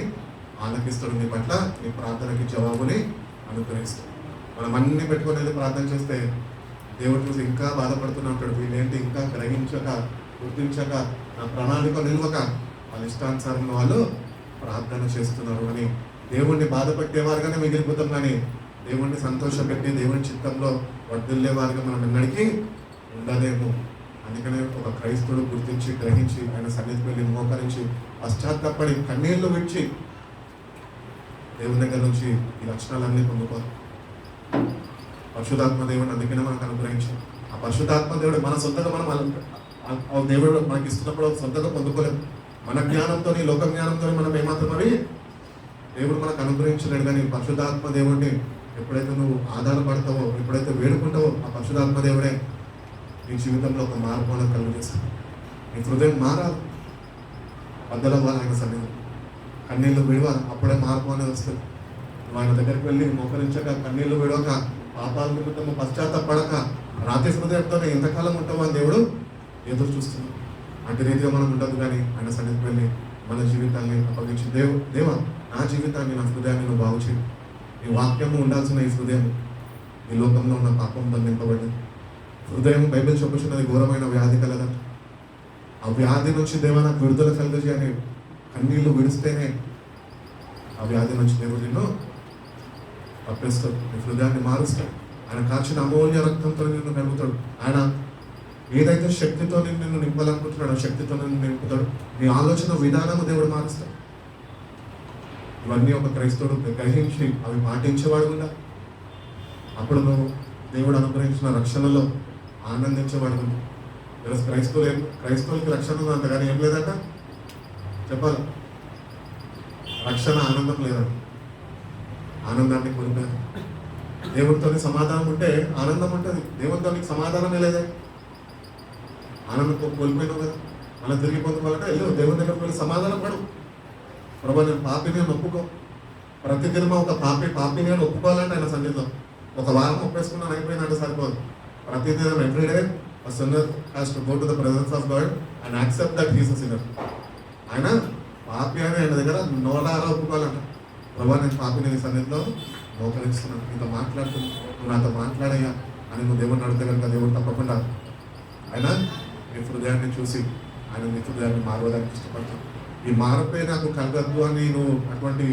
ఆలకిస్తాడు. నీ పట్ల నీ ప్రార్థనకి జవాబుని అనుగ్రహిస్తాడు. మనం అన్ని పెట్టుకొని వెళ్ళి ప్రార్థన చేస్తే దేవుడు చూసి ఇంకా బాధపడుతూనే ఉంటాడు. వీళ్ళేంటి ఇంకా గ్రహించక, గుర్తించక, నా ప్రణాళిక నిల్వక వాళ్ళ ఇష్టానుసారంగా వాళ్ళు ప్రార్థన చేస్తున్నారు అని దేవుణ్ణి బాధపెట్టేవారుగానే మిగిలిపోతాం. కానీ దేవుణ్ణి సంతోషపెట్టి దేవుని చిత్తంలో వర్ధిల్లేవారుగా మనం ఎన్నడికి ఉండలేము. అందుకనే ఒక క్రైస్తవుడు గుర్తించి, గ్రహించి, ఆయన సన్నిధికి వెళ్ళి మోకరించి, పశ్చాత్తాపడి, కన్నీళ్లు విడిచి దేవుని దగ్గర నుంచి ఈ లక్షణాలన్నీ పొందుకోవాలి. పరిశుద్ధాత్మ దేవుడు అందుకనే మనకు అనుగ్రహించాం. ఆ పరిశుద్ధాత్మ దేవుడు మన సొంతగా మనం దేవుడు మనకి ఇస్తున్నప్పుడు సొంతగా పొందుకోలేము. మన జ్ఞానంతో, లోక జ్ఞానంతో మనం ఏమాత్రం అవి దేవుడు మనకు అనుగ్రహించలేడు. కానీ పరిశుద్ధాత్మ దేవుడిని ఎప్పుడైతే నువ్వు ఆధారపడతావో, ఎప్పుడైతే వేడుకుంటావో, ఆ పరిశుద్ధాత్మ దేవుడే నీ జీవితంలో ఒక మార్పు అనేది కలుగజేస్తాడు. నీ హృదయం మారాలి, బద్దలవ్వాలి, ఆయన సన్నిధి కన్నీళ్లు విడవాలి, అప్పుడే మార్పు అనేది వస్తుంది. నువ్వు ఆయన దగ్గరికి వెళ్ళి మోకరించక, కన్నీళ్లు విడవక, పాపాల నిమిత్తము పశ్చాత్తపడక, రాత్రి హృదయంతో ఎంతకాలం ఉంటావు అని దేవుడు ఎదురు చూస్తున్నాడు. అటు రీతిగా మనం ఉండదు. కానీ ఆయన సన్నిధికి వెళ్ళి మన జీవితాన్ని అప్పగించి దేవా నా జీవితాన్ని, నా హృదయాన్ని నువ్వు బాగు చేయి. నీ వాక్యము ఉండాల్సిన ఈ హృదయం ఈ లోకంలో ఉన్న పాపంతో నింపబడింది. హృదయం బైబిల్ చెప్పుచున్నది ఘోరమైన వ్యాధి కలదంట. ఆ వ్యాధి నుంచి దేవా నాకు విడుదల కలుగజేయని కన్నీళ్లు విడిస్తేనే ఆ వ్యాధి నుంచి దేవుడు నిన్ను తప్పిస్తాడు, నీ హృదయాన్ని మారుస్తాడు. ఆయన కాచిన అమూల్య రక్తంతో నిన్ను కలుగుతాడు. ఆయన ఏదైతే శక్తితో నిన్ను నింపాలనుకుంటున్నాడో శక్తితో నిన్ను నింపుతాడు. నీ ఆలోచన విధానము దేవుడు మారుస్తాడు. ఇవన్నీ ఒక క్రైస్తవుడు గ్రహించి అవి పాటించేవాడు కూడా అప్పుడు నువ్వు దేవుడు అనుగ్రహించిన రక్షణలో ఆనందించేవాడు కూడా. ఈరోజు క్రైస్తవులకి రక్షణ ఉందంట కానీ ఏం లేదట చెప్పాలి. రక్షణ ఆనందం లేదంట, ఆనందాన్ని కోల్పోయారు. దేవుడితో సమాధానం ఉంటే ఆనందం ఉంటుంది, దేవుడితో నీకు సమాధానమే లేదా, ఆనందం కోల్పోయినావు కదా. మళ్ళీ తిరిగి పొందుకోవాలంటే వెళ్ళు దేవుని దగ్గరకు వెళ్ళి సమాధానం పడు. ప్రభా నేను పాపిని అని ఒప్పుకో. ప్రతి దినం ఒక పాపిని అని ఒప్పుకోవాలంటే ఆయన సన్నిధిలో ఒక వారం ఒప్పేసుకున్నాను అయిపోయిందంటే సరిపోదు. ప్రతి దినం everyday a sinner has to go to the presence of God and accept that he is a sinner. ఆయన పాపి అని ఆయన దగ్గర నోరారా ఒప్పుకోవాలంట. ప్రభా నేను పాపిని నీ సన్నిధిలో మోకరిస్తున్నాను, నీతో మాట్లాడుతున్నాను, నువ్వు నాతో మాట్లాడయ్యా అని నువ్వు దేవుడిని అడిగితే కనుక దేవుడు తప్పకుండా ఆయన నీ హృదయాన్ని చూసి ఆయన నీ హృదయాన్ని మారవడానికి ఇష్టపడతాను. ఈ మార్పే నాకు కలగద్దు అని నువ్వు అటువంటి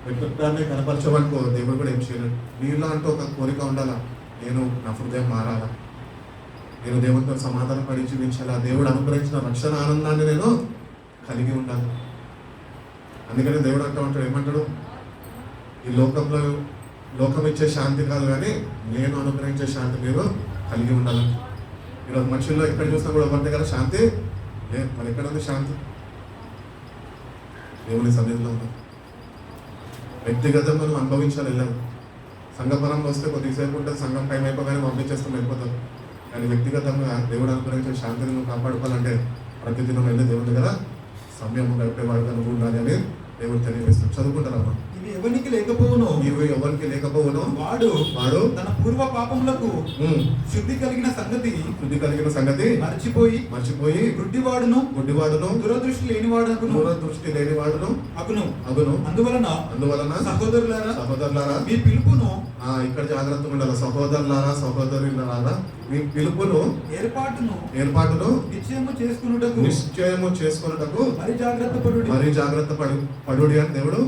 వ్యక్తిత్వాన్ని కనపరచవనుకో దేవుడు కూడా ఏం చేయలేడు. నీలో అంటూ ఒక కోరిక ఉండాలా, నేను నా హృదయం మారాలా, నేను దేవుడితో సమాధానం పడి జీవించాలా, దేవుడు అనుగ్రహించిన రక్షణ ఆనందాన్ని నేను కలిగి ఉండాలి. అందుకని దేవుడు అంటూ ఉంటాడు, ఏమంటాడు, ఈ లోకం ఇచ్చే శాంతి కాదు కానీ నేను అనుగ్రహించే శాంతి మీరు కలిగి ఉండాలి. ఈరోజు మనుషుల్లో ఎక్కడ చూసినా కూడా ఎవరి దగ్గర శాంతి లేదు. మరి ఎక్కడ ఉంది శాంతి? దేవుని సన్నిధిలో ఉంది. వ్యక్తిగతంగా మనం అనుభవించాలి. వెళ్ళాము సంఘపరంగా వస్తే కొద్దిసేపు ఉంటుంది, సంఘం టైం అయిపోగానే పంపించేస్తాం, వెళ్ళిపోతాం. కానీ వ్యక్తిగతంగా దేవుడు అనుగ్రహించే శాంతిని నువ్వు కాపాడుకోవాలంటే ప్రతిదినం వెళ్ళి దేవుని దగ్గర సమయం గడిపేవాడుగా నువ్వు ఉండాలి అని దేవుడు తెలియజేస్తాడు. చదువుకుంటారమ్మా. ఇవి ఎవరికి లేకపోవును వాడు తన పూర్వ పాపములకు శుద్ధి కలిగిన సంగతి మర్చిపోయి గుడ్డివాడును దూరదృష్టి లేనివాడును అగును. అందువలన సహోదరులారా మీ పిలుపును ఇక్కడ జాగ్రత్తగా ఉండాలి. సహోదరులారా మీ పిలుపును ఏర్పాటును నిశ్చయము చేసుకున్నటకు మరి జాగ్రత్త పడుడి అని దేవుడు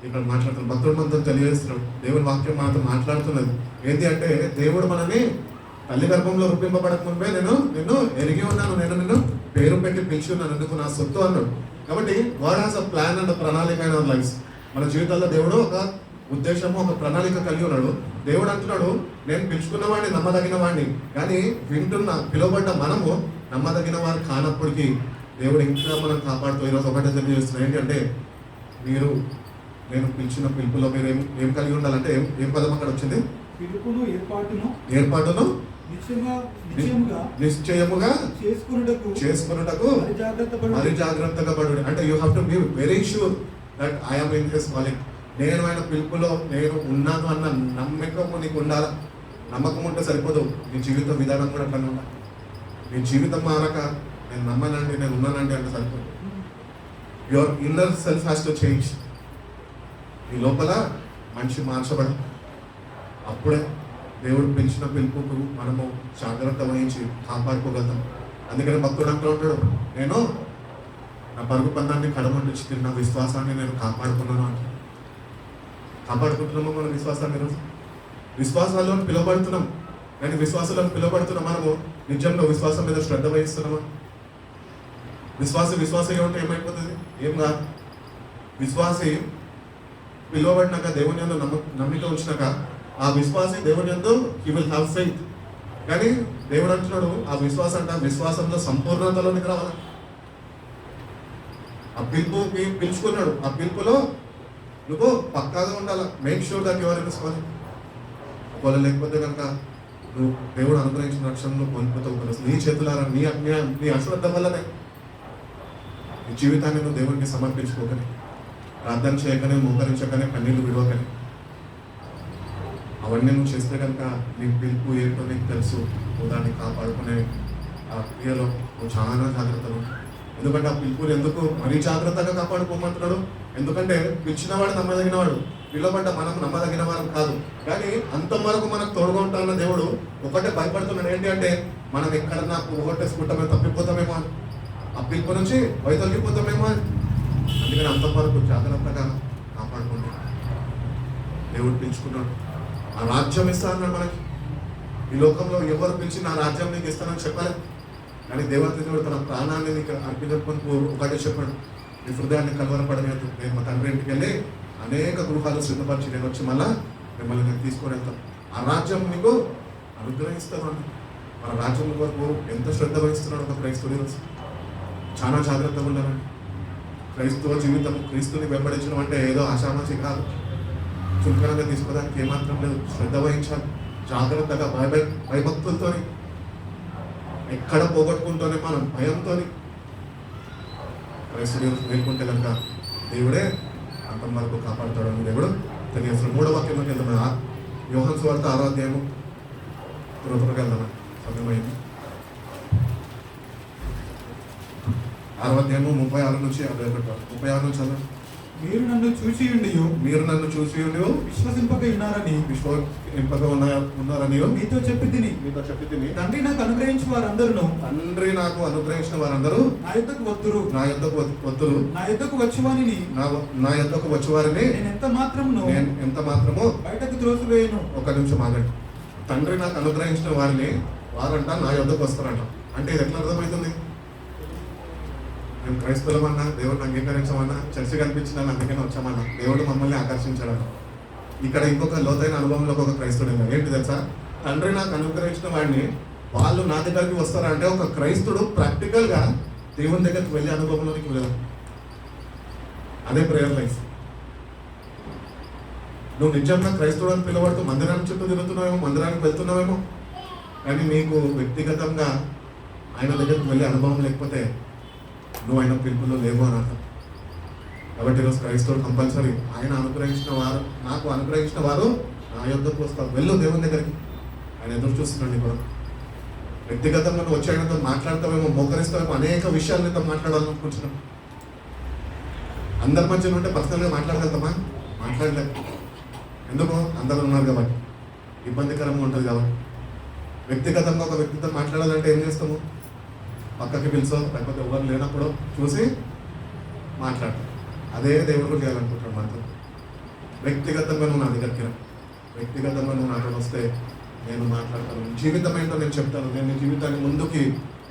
ఇక్కడ మాట్లాడుతున్నాడు. భక్తుడు మనతో తెలియజేస్తున్నాడు. దేవుని వాక్యం మనతో మాట్లాడుతున్నది ఏంటి అంటే, దేవుడు మనని తల్లి గర్భంలో రూపింపబడక ముందే నిన్ను ఎరిగి ఉన్నాను, నేను నిన్ను పేరు పెట్టి పిలిచి ఉన్నాను, ఎందుకు నా సొత్తు అన్నాడు. కాబట్టి God has a plan and ప్రణాళిక ఇన్ అవర్ లైఫ్స్. మన జీవితాల్లో దేవుడు ఒక ఉద్దేశము, ఒక ప్రణాళిక కలిగి ఉన్నాడు. దేవుడు అంటున్నాడు, నేను పిలుచుకున్న వాడిని, నమ్మదగిన వాడిని. కానీ పిలువబడ్డ మనము నమ్మదగిన వారు కానప్పటికీ దేవుడు ఇంకా మనం కాపాడుతూ ఈరోజు ఒకటే తెలియజేస్తున్నాడు. ఏంటంటే నేను పిలిచిన పిలుపులో మీరు ఏం కలిగి ఉండాలంటే ఏం పదం అక్కడ వచ్చింది? ఏర్పాటును నిశ్చయముగా చేసుకున్నటకు మరి జాగ్రత్తగా పడు. అంటే you have to be very sure that I am in his calling. నేను ఆయన పిలుపులో నేను ఉన్నాను అన్న నమ్మకము నీకు ఉండాలా. నమ్మకం ఉంటే సరిపోదు, నీ జీవిత విధానం కూడా అట్లా ఉండాలి. నీ జీవితం మారక నేను నమ్మనండి, నేను ఉన్నానండి అంటే సరిపోదు. Your inner self has to change. ఈ లోపల మనిషి మార్చబడి అప్పుడే దేవుడు పిలిచిన పిలుపుకు మనము జాగ్రత్త వహించి కాపాడుకోగలుగుతాం. అందుకని భక్తుడు అంటూ ఉంటాడు, నేను నా పరుగు పందాన్ని కడమండించి తిన్న విశ్వాసాన్ని నేను కాపాడుకున్నాను అంటే. కాపాడుకుంటున్నాము మన విశ్వాసాన్ని. ఈరోజు విశ్వాసాల్లో పిలువబడుతున్నాం, కానీ విశ్వాసాలను పిలువబడుతున్నాం మనము నిజంగా విశ్వాసం మీద శ్రద్ధ వహిస్తున్నామా? విశ్వాస ఏమంటే ఏమైపోతుంది? ఏం కాదు. విశ్వాసి పిలువబడినాక, దేవుని యందు నమ్మిక ఉంచినాక, ఆ విశ్వాసి దేవుని యందు హీ విల్ హ్యావ్ ఫెయిత్. కానీ దేవుడు అంటున్నాడు, ఆ విశ్వాసంలో సంపూర్ణతలోనికి రావాలి. ఆ పిలుపుకి పిలుచుకున్నాడు, ఆ పిలుపులో నువ్వు పక్కాగా ఉండాలి. మేక్ షూర్ దట్ యువర్ తెలుసుకోవాలి. ఒకవేళ లేకపోతే కనుక నువ్వు దేవుడు అనుగ్రహించిన రక్షణను పొందుతావు. నీ చేతులారా నీ అశ్రద్ధ వల్లనే నీ జీవితాన్ని నువ్వు దేవుడికి సమర్పించుకోకని, ప్రార్థన చేయకనే, మోకరించకనే, కన్నీళ్ళు విడవకని, అవన్నీ నువ్వు చేస్తే కనుక నీ పిలుపు ఏంటో నీకు తెలుసు. నువ్వు దాన్ని కాపాడుకునే ఆ క్రియలో నువ్వు చాలా జాగ్రత్తగా. ఎందుకంటే ఆ పిలుపుని ఎందుకు మరీ జాగ్రత్తగా కాపాడుకోమంటున్నాడు? ఎందుకంటే పిలిచినవాడు నమ్మదగినవాడు, పిలువబడ్డ మనం నమ్మదగిన వారం కాదు. కానీ అంతవరకు మనకు తోడుగా ఉంటానన్న దేవుడు ఒకటే భయపడుతున్నాడు. ఏంటి అంటే, మనం ఎక్కడన్నా పోగొట్టేసుకుంటామో, తప్పిపోతామేమో, ఆ పిలుపు నుంచి వైతొలిగిపోతామేమో. అందుకని అంతవరకు జాగ్రత్తగా కాపాడుకోండి. దేవుడు పిలుచుకున్నాడు, ఆ రాజ్యం ఇస్తా అన్నాడు మనకి. ఈ లోకంలో ఎవరు పిలిచి నా రాజ్యం నీకు ఇస్తానని చెప్పాలి, కానీ దేవుడు తన ప్రాణాన్ని నీకు అర్పించుకొని ఒకటే చెప్పాడు, నీ హృదయాన్ని కలవరపడలేదు, నేను మా తండ్రి ఇంటికి వెళ్ళి అనేక గృహాలు సిద్ధపరిచి నేను వచ్చి మళ్ళా మిమ్మల్ని నేను తీసుకొని వెళ్తాను, ఆ రాజ్యం నీకు అనుగ్రహిస్తాను అని. మన రాజ్యం వరకు ఎంత శ్రద్ధ వహిస్తున్నాడు ఒక క్రైస్తవుడు. చాలా జాగ్రత్తగా ఉండాలండి. క్రైస్తవ జీవితం, క్రీస్తుని వెంబడించడం అంటే ఏదో ఆషామాషి కాదు, చులకనగా తీసుకోవడానికి ఏమాత్రం లేదు. శ్రద్ధ వహించాలి, జాగ్రత్తగా భయభక్తులతో, ఎక్కడ పోగొట్టుకుంటూనే మనం భయంతో క్రైస్తవులు మేల్కొంటే కనుక దేవుడే అంతం వరకు కాపాడుతాడని దేవుడు తెలియజేస్తున్నాడు. 3వ వాక్యంలోకి వెళ్దాం. యోహాను సువార్త 6వ అధ్యాయము త్వరగా వెళ్దాం, సమయమైంది. 6వ అధ్యాయము 36 నుంచి 36 నుంచి చదువు. మీరు నన్ను చూసి విశ్వసింపక ఉన్నారని మీతో చెప్పి తిని తండ్రి నాకు అనుగ్రహించిన వారందరూ నా యొద్దకు వత్తురు, నా యొద్దకు వచ్చేవారిని నేను ఎంత మాత్రము బయటకు త్రోసివేయను. ఒక నిమిషం ఆగండి. తండ్రి నాకు అనుగ్రహించిన వారిని వారంట నా యొద్దకు వస్తారంట. అంటే ఇది ఎట్లా అర్థమవుతుంది? మేము క్రైస్తవులమన్నా, దేవుడిని అంగీకరించమన్నా, చర్చి కనిపించినా అందుకనే వచ్చామన్నా, దేవుడు మమ్మల్ని ఆకర్షించాడన్న. ఇక్కడ ఇంకొక లోతైన అనుభవంలో ఒక క్రైస్తవుడు ఏంటి తెలుసా? తండ్రి నాకు అనుగ్రహించిన వాడిని వాళ్ళు నా దగ్గరికి వస్తారంటే ఒక క్రైస్తుడు ప్రాక్టికల్ గా దేవుని దగ్గరికి వెళ్ళే అనుభవంలోనికి వెళ్ళాలి. అదే ప్రేయర్ లైఫ్. నువ్వు నిజంగా క్రైస్తవుడు అని పిలవడుతూ మందిరానికి చుట్టూ తిరుగుతున్నావేమో, మందిరానికి వెళ్తున్నావేమో, కానీ నీకు వ్యక్తిగతంగా ఆయన దగ్గరికి వెళ్ళే అనుభవం లేకపోతే నువ్వు ఆయన పిలుపులో లేవు అని అర్థం. కాబట్టి ఈరోజు క్రైస్తవుడు కంపల్సరీ ఆయన నాకు అనుగ్రహించిన వారు నా యొద్దకు వస్తారు. వెళ్ళు దేవుని దగ్గరికి, ఆయన ఎదురు చూస్తున్నాడు. కూడా వ్యక్తిగతంగా నువ్వు వచ్చి ఆయనతో మాట్లాడతావేమో, మోకరిస్తావేమో, అనేక విషయాలు నీతో మాట్లాడాలనుకుంటున్నాం. అందరి మధ్యలో ఉంటే పర్సనల్గా మాట్లాడగలుగుతామా? మాట్లాడలేదు. ఎందుకు? అందరూ ఉన్నారు కాబట్టి, ఇబ్బందికరంగా ఉంటుంది కాబట్టి. వ్యక్తిగతంగా ఒక వ్యక్తితో మాట్లాడాలంటే ఏం చేస్తాము? పక్కకి పిలిచో, లేకపోతే ఎవరు లేనప్పుడు చూసి మాట్లాడతాం. అదే దేవుడు చేయాలనుకుంటాడు మనతో. వ్యక్తిగతంగా నువ్వు నా దగ్గరికి రా, వ్యక్తిగతంగా నువ్వు నాతో వస్తే నేను మాట్లాడతాను. జీవితం ఏంటో నేను చెప్తాను. నేను నీ జీవితాన్ని ముందుకి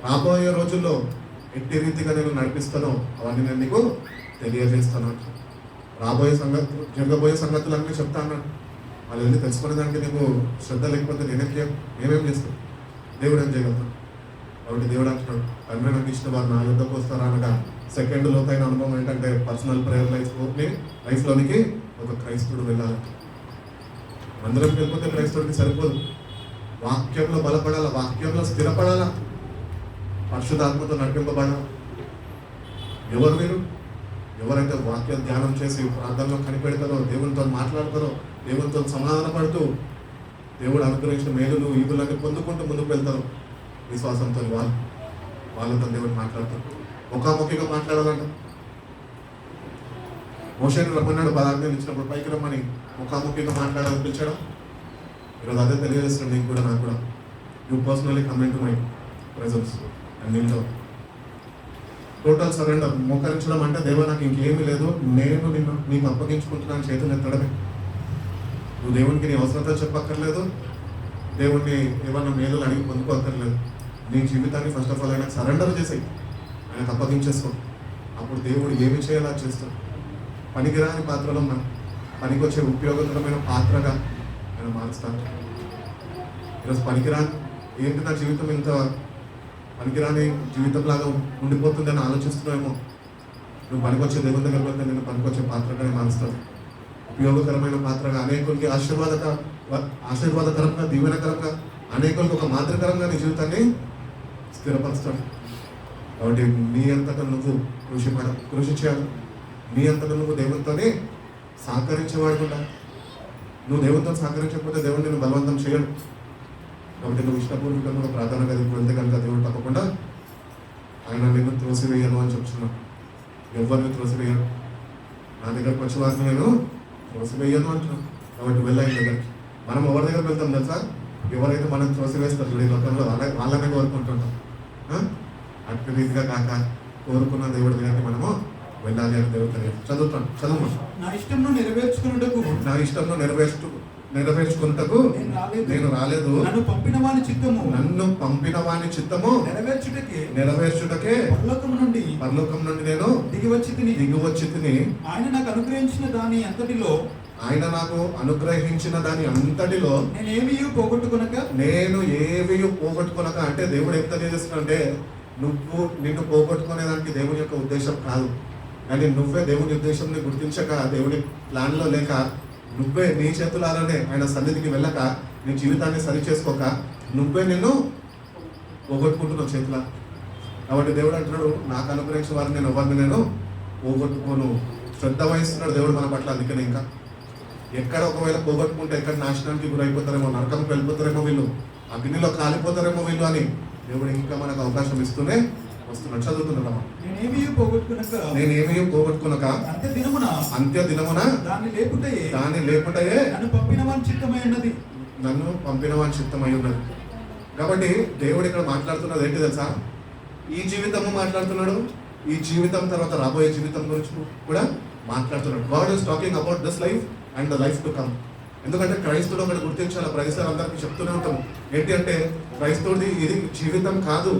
రాబోయే రోజుల్లో ఎట్టి రీతిగా నేను నడిపిస్తానో అవన్నీ నేను నీకు తెలియజేస్తాను. జరగబోయే సంగతులన్నీ చెప్తా అన్నాడు. వాళ్ళు వెళ్ళి తెలుసుకునే దానికి నీకు శ్రద్ధ లేకపోతే నేనేం చేస్తాను? దేవుడు ఏం చేయగలుగుతాను? కాబట్టి దేవుడు అంటున్నాడు, తండ్రి నాకు ఇచ్చిన వారు నా యుద్ధకు వస్తారా అనగా సెకండ్ లోతైన అనుభవం ఏంటంటే పర్సనల్ ప్రేయర్ లైఫ్లోనికి ఒక క్రైస్తవుడు వెళ్ళాలి. మందిరంకి వెళ్ళిపోతే క్రైస్తవుడికి సరిపోదు. వాక్యంలో బలపడాల, వాక్యంలో స్థిరపడాలా, పరిశుద్ధాత్మతో నడిపింపబడాలి. ఎవరు మీరు? ఎవరైతే వాక్య ధ్యానం చేసి ప్రార్థనలో కనిపెడతారో, దేవునితో మాట్లాడతారో, దేవునితో సమాధాన పడుతూ దేవుడు అనుగ్రహించిన మేలులు ఈదులన్నీ పొందుకుంటూ ముందుకు వెళ్తారు విశ్వాసంతో, వాళ్ళతో దేవుడు మాట్లాడతారు. ముఖాముఖిగా మాట్లాడాలంట. మోషేని రమ్మన్నాడు, 10 ఆజ్ఞలు ఇచ్చినప్పుడు పైకి రమ్మని ముఖాముఖిగా మాట్లాడాలని పిలిచాడు. ఈరోజు అదే తెలియజేస్తున్నాడు నీకు కూడా, నాకు కూడా. You personally come in to my presence and నీలో టోటల్ సరెండర్. మోకరించడం అంటే దేవుడు నాకు ఇంకేమీ లేదు, నేను నీకు అప్పగించుకుంటున్నాను, చేతులు ఎత్తడమే. నువ్వు దేవునికి నీ అవసరత చెప్పక్కర్లేదు, దేవుడిని ఏమన్నా మేలు అడిగి పొందుకోక్కర్లేదు. నీ జీవితాన్ని ఫస్ట్ ఆఫ్ ఆల్ ఆయనకు సరెండర్ చేసేయి, ఆయనకు అప్పగించేసుకో. అప్పుడు దేవుడు ఏమి చేయాలో చేస్తాడు. పనికిరాని పాత్రలో పనికి వచ్చే ఉపయోగకరమైన పాత్రగా ఆయన మారుస్తాను. ఈరోజు పనికిరాని ఏంటి, నా జీవితం ఇంత పనికిరాని జీవితంలాగా ఉండిపోతుందని ఆలోచిస్తున్నామేమో. నువ్వు పనికొచ్చే దేవుని దగ్గర వెళ్తే నేను పనికొచ్చే పాత్రగానే మారుస్తాను. ఉపయోగకరమైన పాత్రగా, అనేకులకి ఆశీర్వాదకరంగా, దీవెనకరంగా, అనేకులకు ఒక మాదిరికరంగా నీ జీవితాన్ని స్థిరపరుస్తాడు. కాబట్టి నీ అంతటా నువ్వు కృషి చేయాలి. నీ అంతటా నువ్వు దేవునితోనే సహకరించేవాడు కూడా. నువ్వు దేవునితో సహకరించకపోతే దేవుడు నేను బలవంతం చేయడు. కాబట్టి నువ్వు ఇష్టపూర్వకంగా ప్రార్థన గదికి వెళ్తే కనుక దేవుడు తప్పకుండా ఆయన నిన్ను త్రోసివేయను అని చెప్తున్నాను. ఎవరిని త్రోసివేయను, నా దగ్గరకు వచ్చే వారిని నేను త్రోసివేయను అంటున్నాను. కాబట్టి వెళ్ళాయి దగ్గరికి. మనం ఎవరి దగ్గర వెళ్తాం తెలుసా? ఎవరైతే మనం త్రోసివేస్తారు ఈ లోకంలో వాళ్ళనే కోరుకుంటుంటాం. అట్టి రీతిగా కాక కోరుకున్న దేవుడి దగ్గరికి మనము వెళ్ళాలి అని దేవుడు తెలియదు. చదువు. నా ఇష్టంను నెరవేర్చుకున్నటకు నా ఇష్టంను నెరవేర్చుకున్నటకు నేను రాలేదు. నన్ను పంపిన వాని చిత్తము నెరవేర్చుటకే పరలోకం నుండి నేను దిగి వచ్చి తిని ఆయన నాకు అనుగ్రహించిన దాని అంతటిలో నేను ఏమీ పోగొట్టుకొనక అంటే దేవుడు ఎంత చేస్తున్నాడంటే నిన్ను పోగొట్టుకునేదానికి దేవుని యొక్క ఉద్దేశం కాదు, కానీ నువ్వే దేవుని ఉద్దేశంని గుర్తించక, దేవుని ప్లాన్లో లేక, నువ్వే నీ చేతులారనే ఆయన సన్నిధికి వెళ్ళక, నీ జీవితాన్ని సరి చేసుకోక, నువ్వే నిన్ను పోగొట్టుకుంటున్నావు చేతుల. కాబట్టి దేవుడు అంటున్నాడు, నాకు అనుగ్రహించిన వారిని నేను ఎవరిని నేను పోగొట్టుకోను. శ్రద్ధ వహిస్తున్నాడు దేవుడు మన పట్ల. అందుకని ఇంకా ఎక్కడ ఒకవేళ పోగొట్టుకుంటే ఎక్కడ నాశనానికి గురైపోతారేమో, నరకంకి వెళ్ళిపోతారేమో వీళ్ళు, అగ్నిలో కాలిపోతారేమో వీళ్ళు అని దేవుడు ఇంకా మనకు అవకాశం ఇస్తూనే వస్తున్నాడు. చదువుతున్నాడు. నేను ఏమీ పోగొట్టుకునక అంత్య దినమున దాన్ని లేపుటయే నన్ను పంపిన వాని చిత్తమై ఉన్నది. కాబట్టి దేవుడు ఇక్కడ మాట్లాడుతున్నది ఏంటి తెలుసా? ఈ జీవితము మాట్లాడుతున్నాడు, ఈ జీవితం తర్వాత రాబోయే జీవితం గురించి కూడా మాట్లాడుతున్నాడు. God is talking about this life and the life to come. ఎందుకంటే క్రైస్తవుడు ఒకటి గుర్తించాలి, ప్రతిసారి అందరికీ చెప్తూనే ఉంటాము ఏంటి అంటే, క్రైస్తవుడిది ఇది జీవితం కాదు,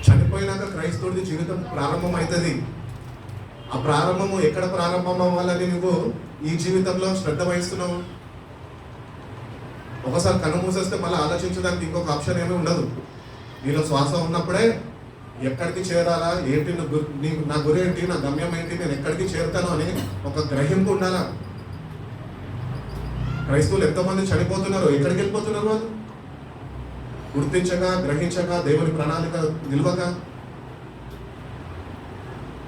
చనిపోయినాక క్రైస్తవుడిది జీవితం ప్రారంభం అవుతుంది. ఆ ప్రారంభము ఎక్కడ ప్రారంభం అవ్వాలని నువ్వు ఈ జీవితంలో శ్రద్ధ వహిస్తున్నావు. ఒకసారి కన్ను మూసేస్తే మళ్ళీ ఆలోచించడానికి ఇంకొక ఆప్షన్ ఏమీ ఉండదు. నీలో శ్వాస ఉన్నప్పుడే ఎక్కడికి చేరాలా, ఏంటి నా గురి ఏంటి, నా గమ్యం ఏంటి, నేను ఎక్కడికి చేరుతాను అని ఒక గ్రహింపు ఉండాలా. క్రైస్తవులు ఎంతోమంది చనిపోతున్నారు, ఎక్కడికి వెళ్ళిపోతున్నారు వాళ్ళు? గుర్తించక, గ్రహించక, దేవుని ప్రణాళిక నిల్వక,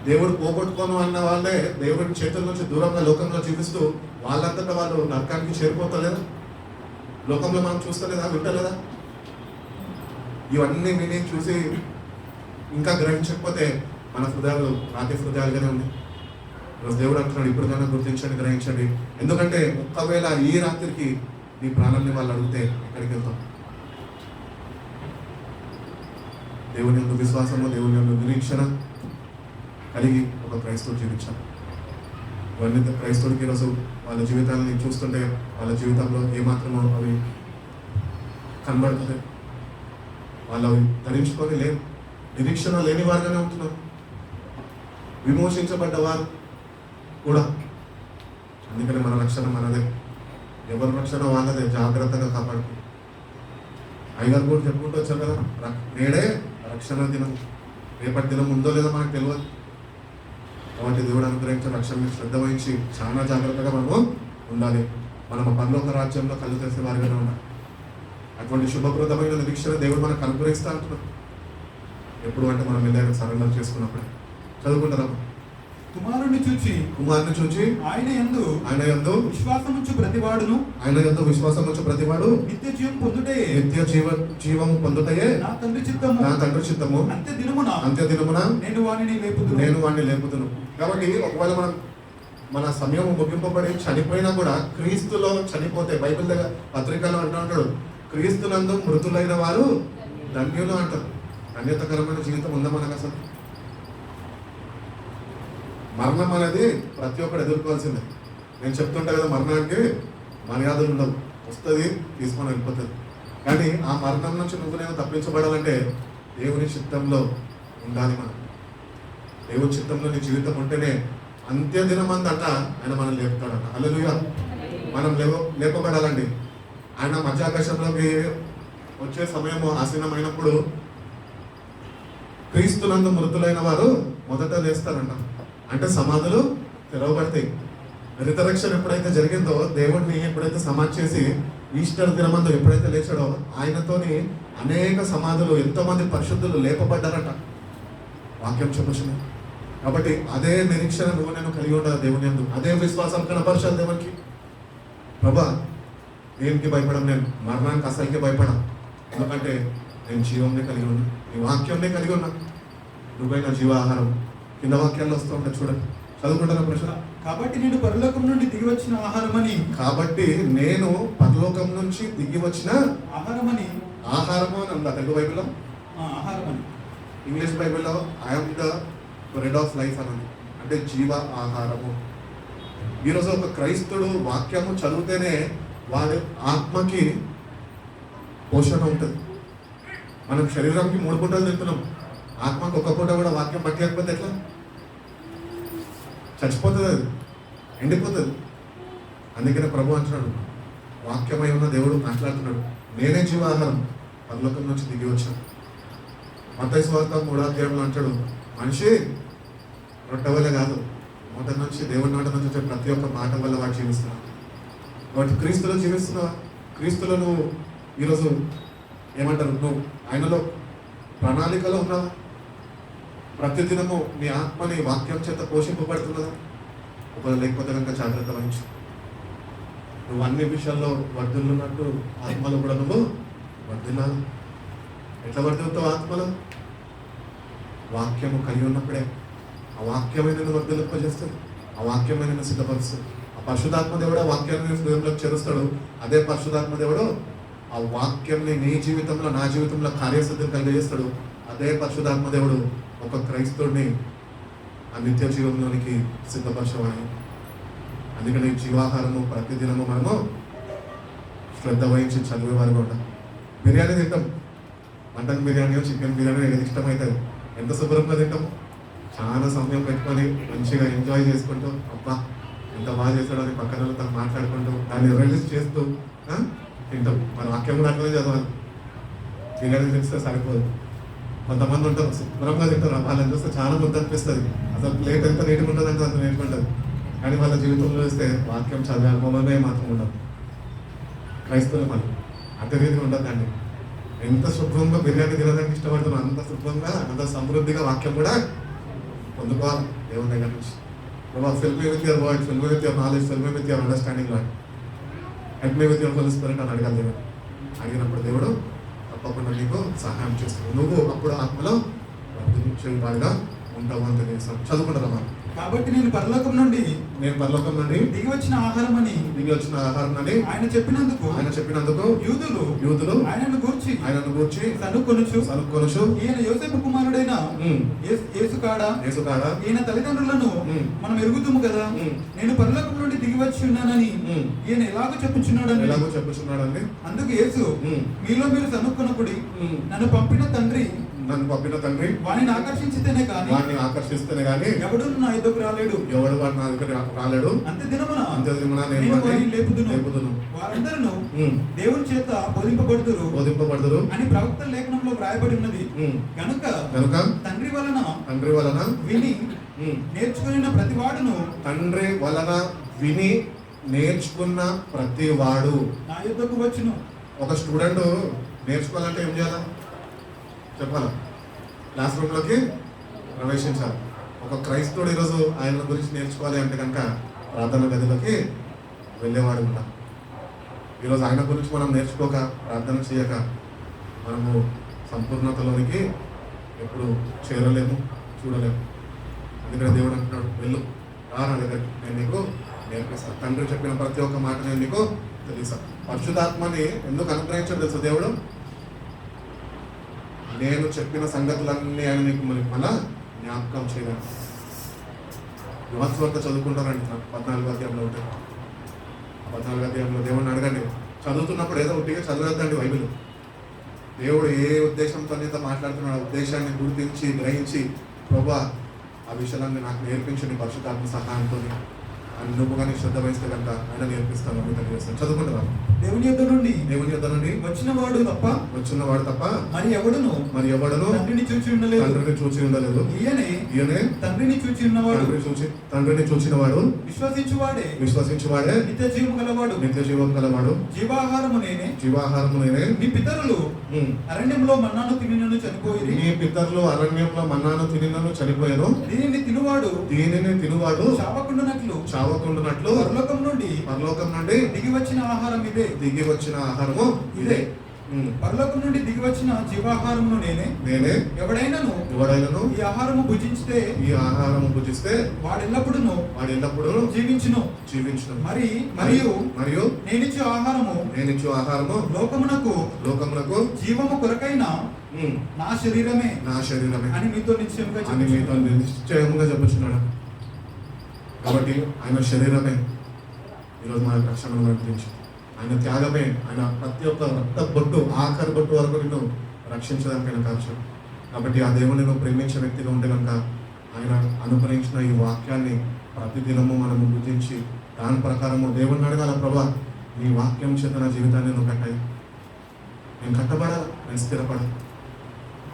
దేవుడు పోగొట్టుకోను అన్న వాళ్ళే దేవుడి చేతుల నుంచి దూరంగా లోకంలో జీవిస్తూ వాళ్ళంతటా వాళ్ళు నరకానికి చేరిపోతలేదా? లోకంలో మనం చూస్తలేదా, వింటలేదా? ఇవన్నీ విని చూసి ఇంకా గ్రహించకపోతే మన హృదయాలు రాతి హృదయాలుగానే ఉన్నాయి. ఈరోజు దేవుడు అంటున్నాడు, ఇప్పటికైనా గుర్తించండి, గ్రహించండి. ఎందుకంటే ఒకవేళ ఈ రాత్రికి నీ ప్రాణాన్ని వాళ్ళు అడిగితే ఎక్కడికి వెళ్తాం? దేవుని యొక్క విశ్వాసము, దేవుని యొక్క నిరీక్షణ కలిగి ఒక క్రైస్తవుడు జీవించాలి. ఇవన్నీ క్రైస్తవుడికి ఈరోజు వాళ్ళ జీవితాన్ని చూస్తుంటే వాళ్ళ జీవితంలో ఏమాత్రమో అవి కనబడుతుంది. వాళ్ళు అవి ధరించుకొని నిరీక్షణ లేని వారుగానే ఉంటున్నారు. విమోచించబడ్డవారు కూడా. అందుకని మన రక్షణ మనదే, ఎవరి రక్షణ వాళ్ళదే. జాగ్రత్తగా కాపాడుకో. అయ్యగారు కూడా చెప్పుకుంటూ వచ్చారు కదా, నేడే రక్షణ దినం, రేపటి దినం ఉందో లేదో మనకు తెలియదు. కాబట్టి దేవుడు అనుగ్రహించిన రక్షణ శ్రద్ధ వహించి చాలా జాగ్రత్తగా మనము ఉండాలి. మనం పరలోక రాజ్యంలో కళ్ళు తెరిసే వారిగానే ఉండాలి. అటువంటి శుభప్రదమైన నిరీక్షణ దేవుడు మనకు అనుగ్రహిస్తా అంటున్నాడు. ఎప్పుడు అంటే మనం ఏదైనా సరెండర్ చేసుకున్నప్పుడు. చదువుకుంటారా? కుమారుని చూచి ఆయన యందు విశ్వాసం ఉంచు ప్రతివాడు నిత్య జీవం పొందుటయే నా తండ్రి చిత్తము అంత్య దినమున నేను వాణ్ణి లేపుదును. కాబట్టి ఒకవేళ మన సమయం ముగింపబడి చనిపోయినా కూడా క్రీస్తులో చనిపోతే, బైబిల్ దగ్గర పత్రికలో అంటాడు, క్రీస్తునందు మృతులైన వారు ధన్యులు అంటారు. ధన్యతకరమైన జీవితం ఉందా మనకు? అసలు మరణం అనేది ప్రతి ఒక్కరు ఎదుర్కోవాల్సిందే. నేను చెప్తుంటా కదా, మరణానికి మర్యాదలు ఉండవు, వస్తుంది తీసుకొని వెళ్ళిపోతుంది. కానీ ఆ మరణం నుంచి నేను తప్పించబడాలంటే దేవుని చిత్తంలో ఉండాలి. మనం దేవుని చిత్తంలో నీ జీవితం ఉంటేనే అంత్య దినమందట ఆయన మనం లేపుతాడట. హల్లెలూయా. మనం లేపబడాలండి. ఆయన మధ్యాకాశంలోకి వచ్చే సమయము ఆసీనమైనప్పుడు క్రీస్తునందు మృతులైన వారు మొదట లేస్తారంట. అంటే సమాధులు తెరవబడతాయి. రిజరెక్షన్ ఎప్పుడైతే జరిగిందో, దేవుడిని ఎప్పుడైతే సమాధి చేసి ఈస్టర్ దినమందు ఎప్పుడైతే లేచాడో, ఆయనతోని అనేక సమాధులు, ఎంతోమంది పరిశుద్ధులు లేపబడ్డారట. వాక్యం చెప్పొచ్చింది. కాబట్టి అదే నిరీక్షణ నువ్వు నేను కలిగి ఉండాలి దేవుని యందు. అదే విశ్వాసం కనపరచాలి దేవునికి. ప్రభా, దేనికి భయపడం, నేను మరణానికి అసలుకి భయపడా, ఎందుకంటే నేను జీవంని కలిగి ఉన్నా, నీ వాక్యంనే కలిగి ఉన్నా. నువ్వైనా జీవాహారం. కింద వాక్యాల్లో వస్తూ ఉంటాయి చూడండి, చదువుకుంటారా ప్రశ్న? కాబట్టి నేను పరలోకం నుంచి దిగి వచ్చిన ఆహారమని ఆహారము అని ఉందా తెలుగు బైబిల్లో? ఆహారమని. ఇంగ్లీష్ బైబిల్లో I'm the bread of life అన్నది, అంటే జీవ ఆహారము. ఈరోజు ఒక క్రైస్తవుడు వాక్యము చదివితేనే వాడి ఆత్మకి పోషణ ఉంటుంది. మనం శరీరానికి 3 పూటలు తింటున్నాం, ఆత్మకు ఒక పూట కూడా వాక్యం పట్టకపోతే ఎట్లా? చచ్చిపోతుంది, అది ఎండిపోతుంది. అందుకనే ప్రభు అంటున్నాడు, వాక్యమై ఉన్న దేవుడు మాట్లాడుతున్నాడు, నేనే జీవాహారం, పరలోకం నుంచి దిగి వచ్చాను. మత్తయి సువార్త 3వ అధ్యాయంలో అంటాడు, మనిషి రొట్టె వల్ల కాదు, నోట నుంచి దేవుడి నోట నుంచి వచ్చే ప్రతి ఒక్క మాట వల్ల వాడు జీవిస్తున్నాడు. వాటి క్రీస్తులో జీవిస్తున్నావా? క్రీస్తులో నువ్వు ఈరోజు ఏమంటారు, నువ్వు ఆయనలో ప్రణాళికలో ఉన్నావా? ప్రతిదినము నీ ఆత్మని వాక్యం చేత పోషింపబడుతున్నదా? ఒకవేళ లేకపోతే కనుక జాగ్రత్త వహించు. నువ్వు అన్ని విషయాల్లో వర్ధిల్లున్నట్టు ఆత్మలో కూడా నువ్వు వర్ధిల్లాలి. ఎట్లా వర్ధిల్లుతావు ఆత్మలో? వాక్యము కలిగి ఉన్నప్పుడే. ఆ వాక్యమే నిన్ను వర్ధిల్లింపజేస్తుంది, ఆ వాక్యమే నిన్ను సిద్ధపరుస్తుంది. ఆ పరిశుద్ధాత్మ దేవుడు ఆ వాక్యాన్ని హృదయంలోకి చేరుస్తాడు. అదే పరిశుద్ధాత్మ దేవుడు ఆ వాక్యంని నీ జీవితంలో, నా జీవితంలో కార్యసిద్ధిని కలిగజేస్తాడు. అదే పరిశుద్ధాత్మ దేవుడు ఒక క్రైస్తవుడిని ఆ నిత్య జీవంలోనికి సిద్ధపరచమని. అందుకని జీవాహారము ప్రతిదినము మనము శ్రద్ధ వహించి చదివేవారుగా ఉంటాం. బిర్యానీ తింటాం, మటన్ బిర్యానీ, చికెన్ బిర్యానీ ఏది ఇష్టమవుతుంది, ఎంత శుభ్రంగా తింటాము. చాలా సమయం పెట్టుకొని మంచిగా ఎంజాయ్ చేసుకుంటూ, అబ్బా ఎంత బాగా చేస్తాడని పక్కన వాళ్ళతో మాట్లాడుకుంటూ దాన్ని రిలీజ్ చేస్తూ తింటాం. మన వాక్యం కూడా అట్లనే చదవాలి. బిర్యానీ తింటే సరిపోదు. కొంతమంది ఉంటారు శుభ్రంగా తింటారు, వాళ్ళని చూస్తే చాలా ముద్ద అనిపిస్తుంది. అసలు ప్లేట్ ఎంత నీట్గా ఉంటుంది అంటే అంత నీట్గా ఉంటుంది. కానీ వాళ్ళ జీవితంలో చూస్తే వాక్యం చదివే అనుభవమే మాత్రం ఉండదు. క్రైస్తవులు మనం అంత రీతిగా ఉండదండి. ఎంత శుభ్రంగా బిర్యానీ తినడానికి ఇష్టపడుతున్నాం, అంత శుభ్రంగా, అంత సమృద్ధిగా వాక్యం కూడా పొందుకోవాలి దేవుని దగ్గర నుంచి. Fill me with your word, fill me with your knowledge, fill me with your understanding, Lord help me with your holy spirit అని అడగాలి దేవుడు. అడిగినప్పుడు దేవుడు తప్పకుండా నీకు సహాయం చేస్తాడు. నువ్వు అప్పుడు ఆత్మలో వర్ధిల్లించేవాడిగా ఉంటావు అని తెలియజేస్తాను. చదువుకుంటారా మనం? కాబట్టి నేను పరలోకం నుండి దిగి వచ్చిన ఆహారం అని ఆయన చెప్పినందుకు యూదులు ఆయనను గూర్చి సనుక్కొనుచు ఈయన యోసేపు కుమారుడైన యేసు కాడా, ఈయన తల్లిదండ్రులను మనం ఎరుగుతాము కదా, నేను పరలోకం నుండి దిగి వచ్చి ఉన్నానని ఈయన ఎలాగో చెప్పుచున్నాడని. అందుకు యేసు, మీలో మీరు సనుక్కొనకుడి, నన్ను పంపిన తండ్రి వాడిని ఆకర్షిస్తేనే కానీ ఎవడు నా ఎదుకు రాలేడు, అంత్య దినమున నేను వారిని లేపుదును, వారందరూ దేవుని చేత బోధింపబడుదురు అని ప్రవక్త లేఖనంలో వ్రాయబడి ఉన్నది. గనుక తండ్రి వలన విని నేర్చుకున్న ప్రతి వాడు నా యొద్దకు వచ్చును. ఒక స్టూడెంట్ నేర్చుకోవాలంటే ఏం చేయాలా చెప్పాలా? క్లాస్ రూమ్లోకి ప్రవేశించాలి. ఒక క్రైస్తవుడు ఈరోజు ఆయన గురించి నేర్చుకోవాలి అంటే కనుక ప్రార్థన గదిలోకి వెళ్ళేవాడు కూడా. ఈరోజు ఆయన గురించి మనం నేర్చుకోక, ప్రార్థన చేయక మనము సంపూర్ణతలోనికి ఎప్పుడు చేరలేము, చూడలేము. అందుకని దేవుడు అంటున్నాడు, వెళ్ళు రా నా దగ్గరికి, నేను నీకు నేర్పిస్తాను. తండ్రి చెప్పిన ప్రతి ఒక్క మాట నేను నీకు తెలుసా. పరిశుద్ధాత్మని ఎందుకు అనుగ్రహించాడు తెలుసా దేవుడు? నేను చెప్పిన సంగతులన్నీ ఆయన నీకు మళ్ళా జ్ఞాపకం చేయలేదు. యువత్స్వార్త చదువుకుంటారండి, 14వ అధ్యాయంలో ఉంటాయి. 14వ అధ్యాయంలో దేవుడిని అడగండి. చదువుతున్నప్పుడు ఏదో ఒకటిగా చదవద్దండి బైబిల్. దేవుడు ఏ ఉద్దేశంతో నీతో మాట్లాడుతున్నాడు, ఆ ఉద్దేశాన్ని గుర్తించి గ్రహించి, ప్రభువా ఆ విషయాలన్నీ నాకు నేర్పించండి పరిశుద్ధాత్మ సహాయంతో అని నువ్వు కానీ శ్రద్ధ వహిస్తే కనుక ఆయన నేర్పిస్తాను అని తెలియజేస్తాను. చదువుకుంటున్నాం. దేవుని యొద్ద నుండి వచ్చినవాడు తప్ప మరి ఎవడును తండ్రిని చూచి ఉండలేదు. ఈయనే తండ్రిని చూచినవాడు విశ్వసించువాడే నిత్య జీవం గలవాడు. జీవాహారము నేనే. నీ పితరులు అరణ్యంలో మన్నాను తినినను చనిపోయాను. దీనిని తినువాడు చావకుండునట్లు పరలోకం నుండి దిగి వచ్చిన ఆహారము ఇదే. పరలోకం నుండి దిగి వచ్చిన జీవాహారమును నేనే. ఎవడైనాను ఈ ఆహారము భుజించితే వాడు ఎల్లప్పుడూ జీవించును. మరియు నేనిచ్చు ఆహారము లోకమునకు జీవము కొరకైన నా శరీరమే అని మీతో నిశ్చయముగా చెప్పుచున్నాడు. కాబట్టి ఆయన శరీరమే ఈరోజు మన రక్షణను నడిపించి, ఆయన త్యాగమే, ఆయన ప్రతి ఒక్క రక్త బొట్టు ఆఖరి బొట్టు వరకు నిన్ను రక్షించడానికి ఆయన కావచ్చు. కాబట్టి ఆ దేవుని నువ్వు ప్రేమించే వ్యక్తిగా ఉంటే కనుక ఆయన అనుగ్రహించిన ఈ వాక్యాన్ని ప్రతిదినము మనము గుర్తించి దాని ప్రకారము దేవుడిని అడగాల, ప్రభా నీ వాక్యం చేత నా జీవితాన్ని నువ్వు కట్టాయి, నేను కట్టబడాలి, నేను స్థిరపడాలి.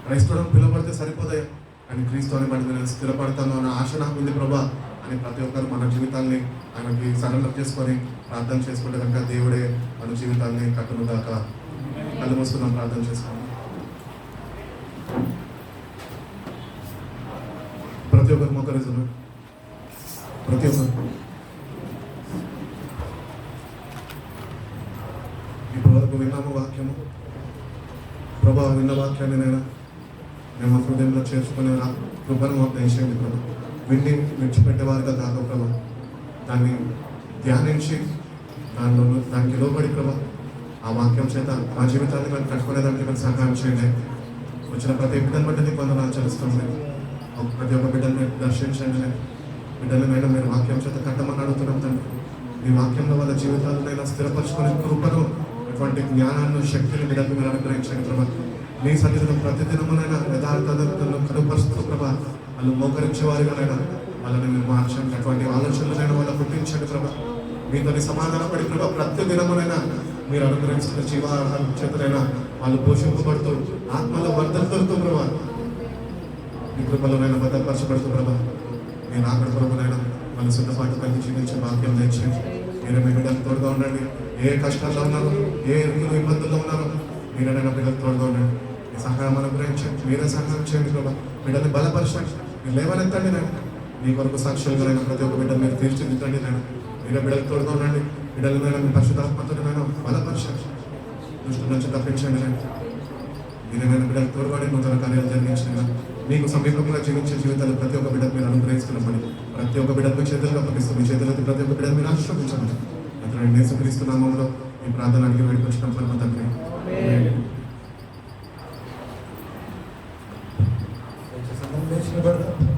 క్రైస్తవుడు పిలువబడితే సరిపోతాయి, కానీ క్రీస్తుని బట్టి నేను స్థిరపడతాను అన్న ఆశ నాకు ఉంది ప్రభా అని ప్రతి ఒక్కరు మన జీవితాన్ని ఆయనకి సరెండర్ చేసుకొని ప్రార్థన చేసుకుంటే కనుక దేవుడే మన జీవితాన్ని కట్టును దాకా. కళ్ళు మూసుకుందాం, ప్రార్థన చేసుకోండి. ప్రతి ఒక్కరు మొక్కరిజును, ప్రతి ఒక్కరు ఇప్పటి వరకు విన్నాము వాక్యము. ప్రభా విన్న వాక్యాన్ని నేను మా హృదయంలో చేర్చుకునే కృపను మాకు దయచేయండి ప్రభా. విండి విడిచిపెట్టేవారుగా కాదు ప్రభా, దాన్ని ధ్యానించి దానికి లోబడి ప్రభా ఆ వాక్యం చేత మా జీవితాన్ని మేము కట్టుకునేదానికి మేము సహాయం చేయండి. వచ్చిన ప్రతి బిడ్డను బట్టి నీకు వందనాలు చెల్లిస్తుంది. ప్రతి ఒక్క బిడ్డను మీరు దర్శించండి. బిడ్డలనైనా మీరు వాక్యం చేత కట్టమని అడుగుతున్నాం తండ్రి. మీ వాక్యంలో వాళ్ళ జీవితాలనైనా స్థిరపరచుకునే కృపను, అటువంటి జ్ఞానాన్ని, శక్తిని బిడ్డలకు మీరు అనుగ్రహించండి ప్రభా. మీ సన్నిధిలో ప్రతిదినమునైనా యథార్థతను కనుపరుస్తూ ప్రభా వాళ్ళు మోకరించే వారిగానైనా వాళ్ళని మీరు మార్చండి. అటువంటి ఆలోచనలైనా వాళ్ళు పుట్టించండి ప్రభా. మీతోని సమాధానపడి ప్రభా ప్రతి దినమునైనా మీరు అనుగ్రహించిన జీవాహారం చేతనైనా వాళ్ళు పోషింపబడుతూ ఆత్మలో వర్ధలుతూ ప్రభా మీ కృపలోనైనా భద్రపరచబడుతూ ప్రభా మీరు ఆకడ ప్రభునైనా మన సిద్ధపాటు కలిగి జీవించే భాగ్యం తెచ్చండి. మీరు మీ బిడ్డలకు తోడుగా ఉండండి. ఏ కష్టాల్లో ఉన్నారో, ఏ ఇరుకులు ఇబ్బందుల్లో ఉన్నారో మీరైనా బిడ్డలకు తోడుగా ఉండండి. మీ సహాయం అనుగ్రహించండి. మీరే సహాయం చేయండి ప్రభా. బిడ్డల్ని బలపరచండి. మీరు లేవనెత్తండి నేను మీ కొరకు సాక్షులుగా ప్రతి ఒక్క బిడ్డ మీరు తీర్చిదిద్దండి. నేను మీరే బిడ్డలకు తోడుగా ఉండండి. బిడ్డలనైనా మీ పరిశుద్ధాత్మతోనైనా బలపరచండి. దృష్టి నుంచి తప్పించండి. నేను మీరేమైనా బిడ్డలకు తోడుగా నూతన కార్యాలు జరిగించండి. మీకు సమీపంగా జీవించే జీవితాలు ప్రతి ఒక్క బిడ్డకు మీరు అనుగ్రహిస్తున్నామని ప్రతి ఒక్క బిడ్డకు మీ చేతులుగా అప్పగిస్తాం. మీ చేతులతో ప్రతి ఒక్క బిడ్డను మీరు ఆశీర్వదించమని అతను యేసుక్రీస్తు నామములో ఈ ప్రార్థన అడిగి వేడుకొచ్చిన పరమ తండ్రి. సంబంధించిన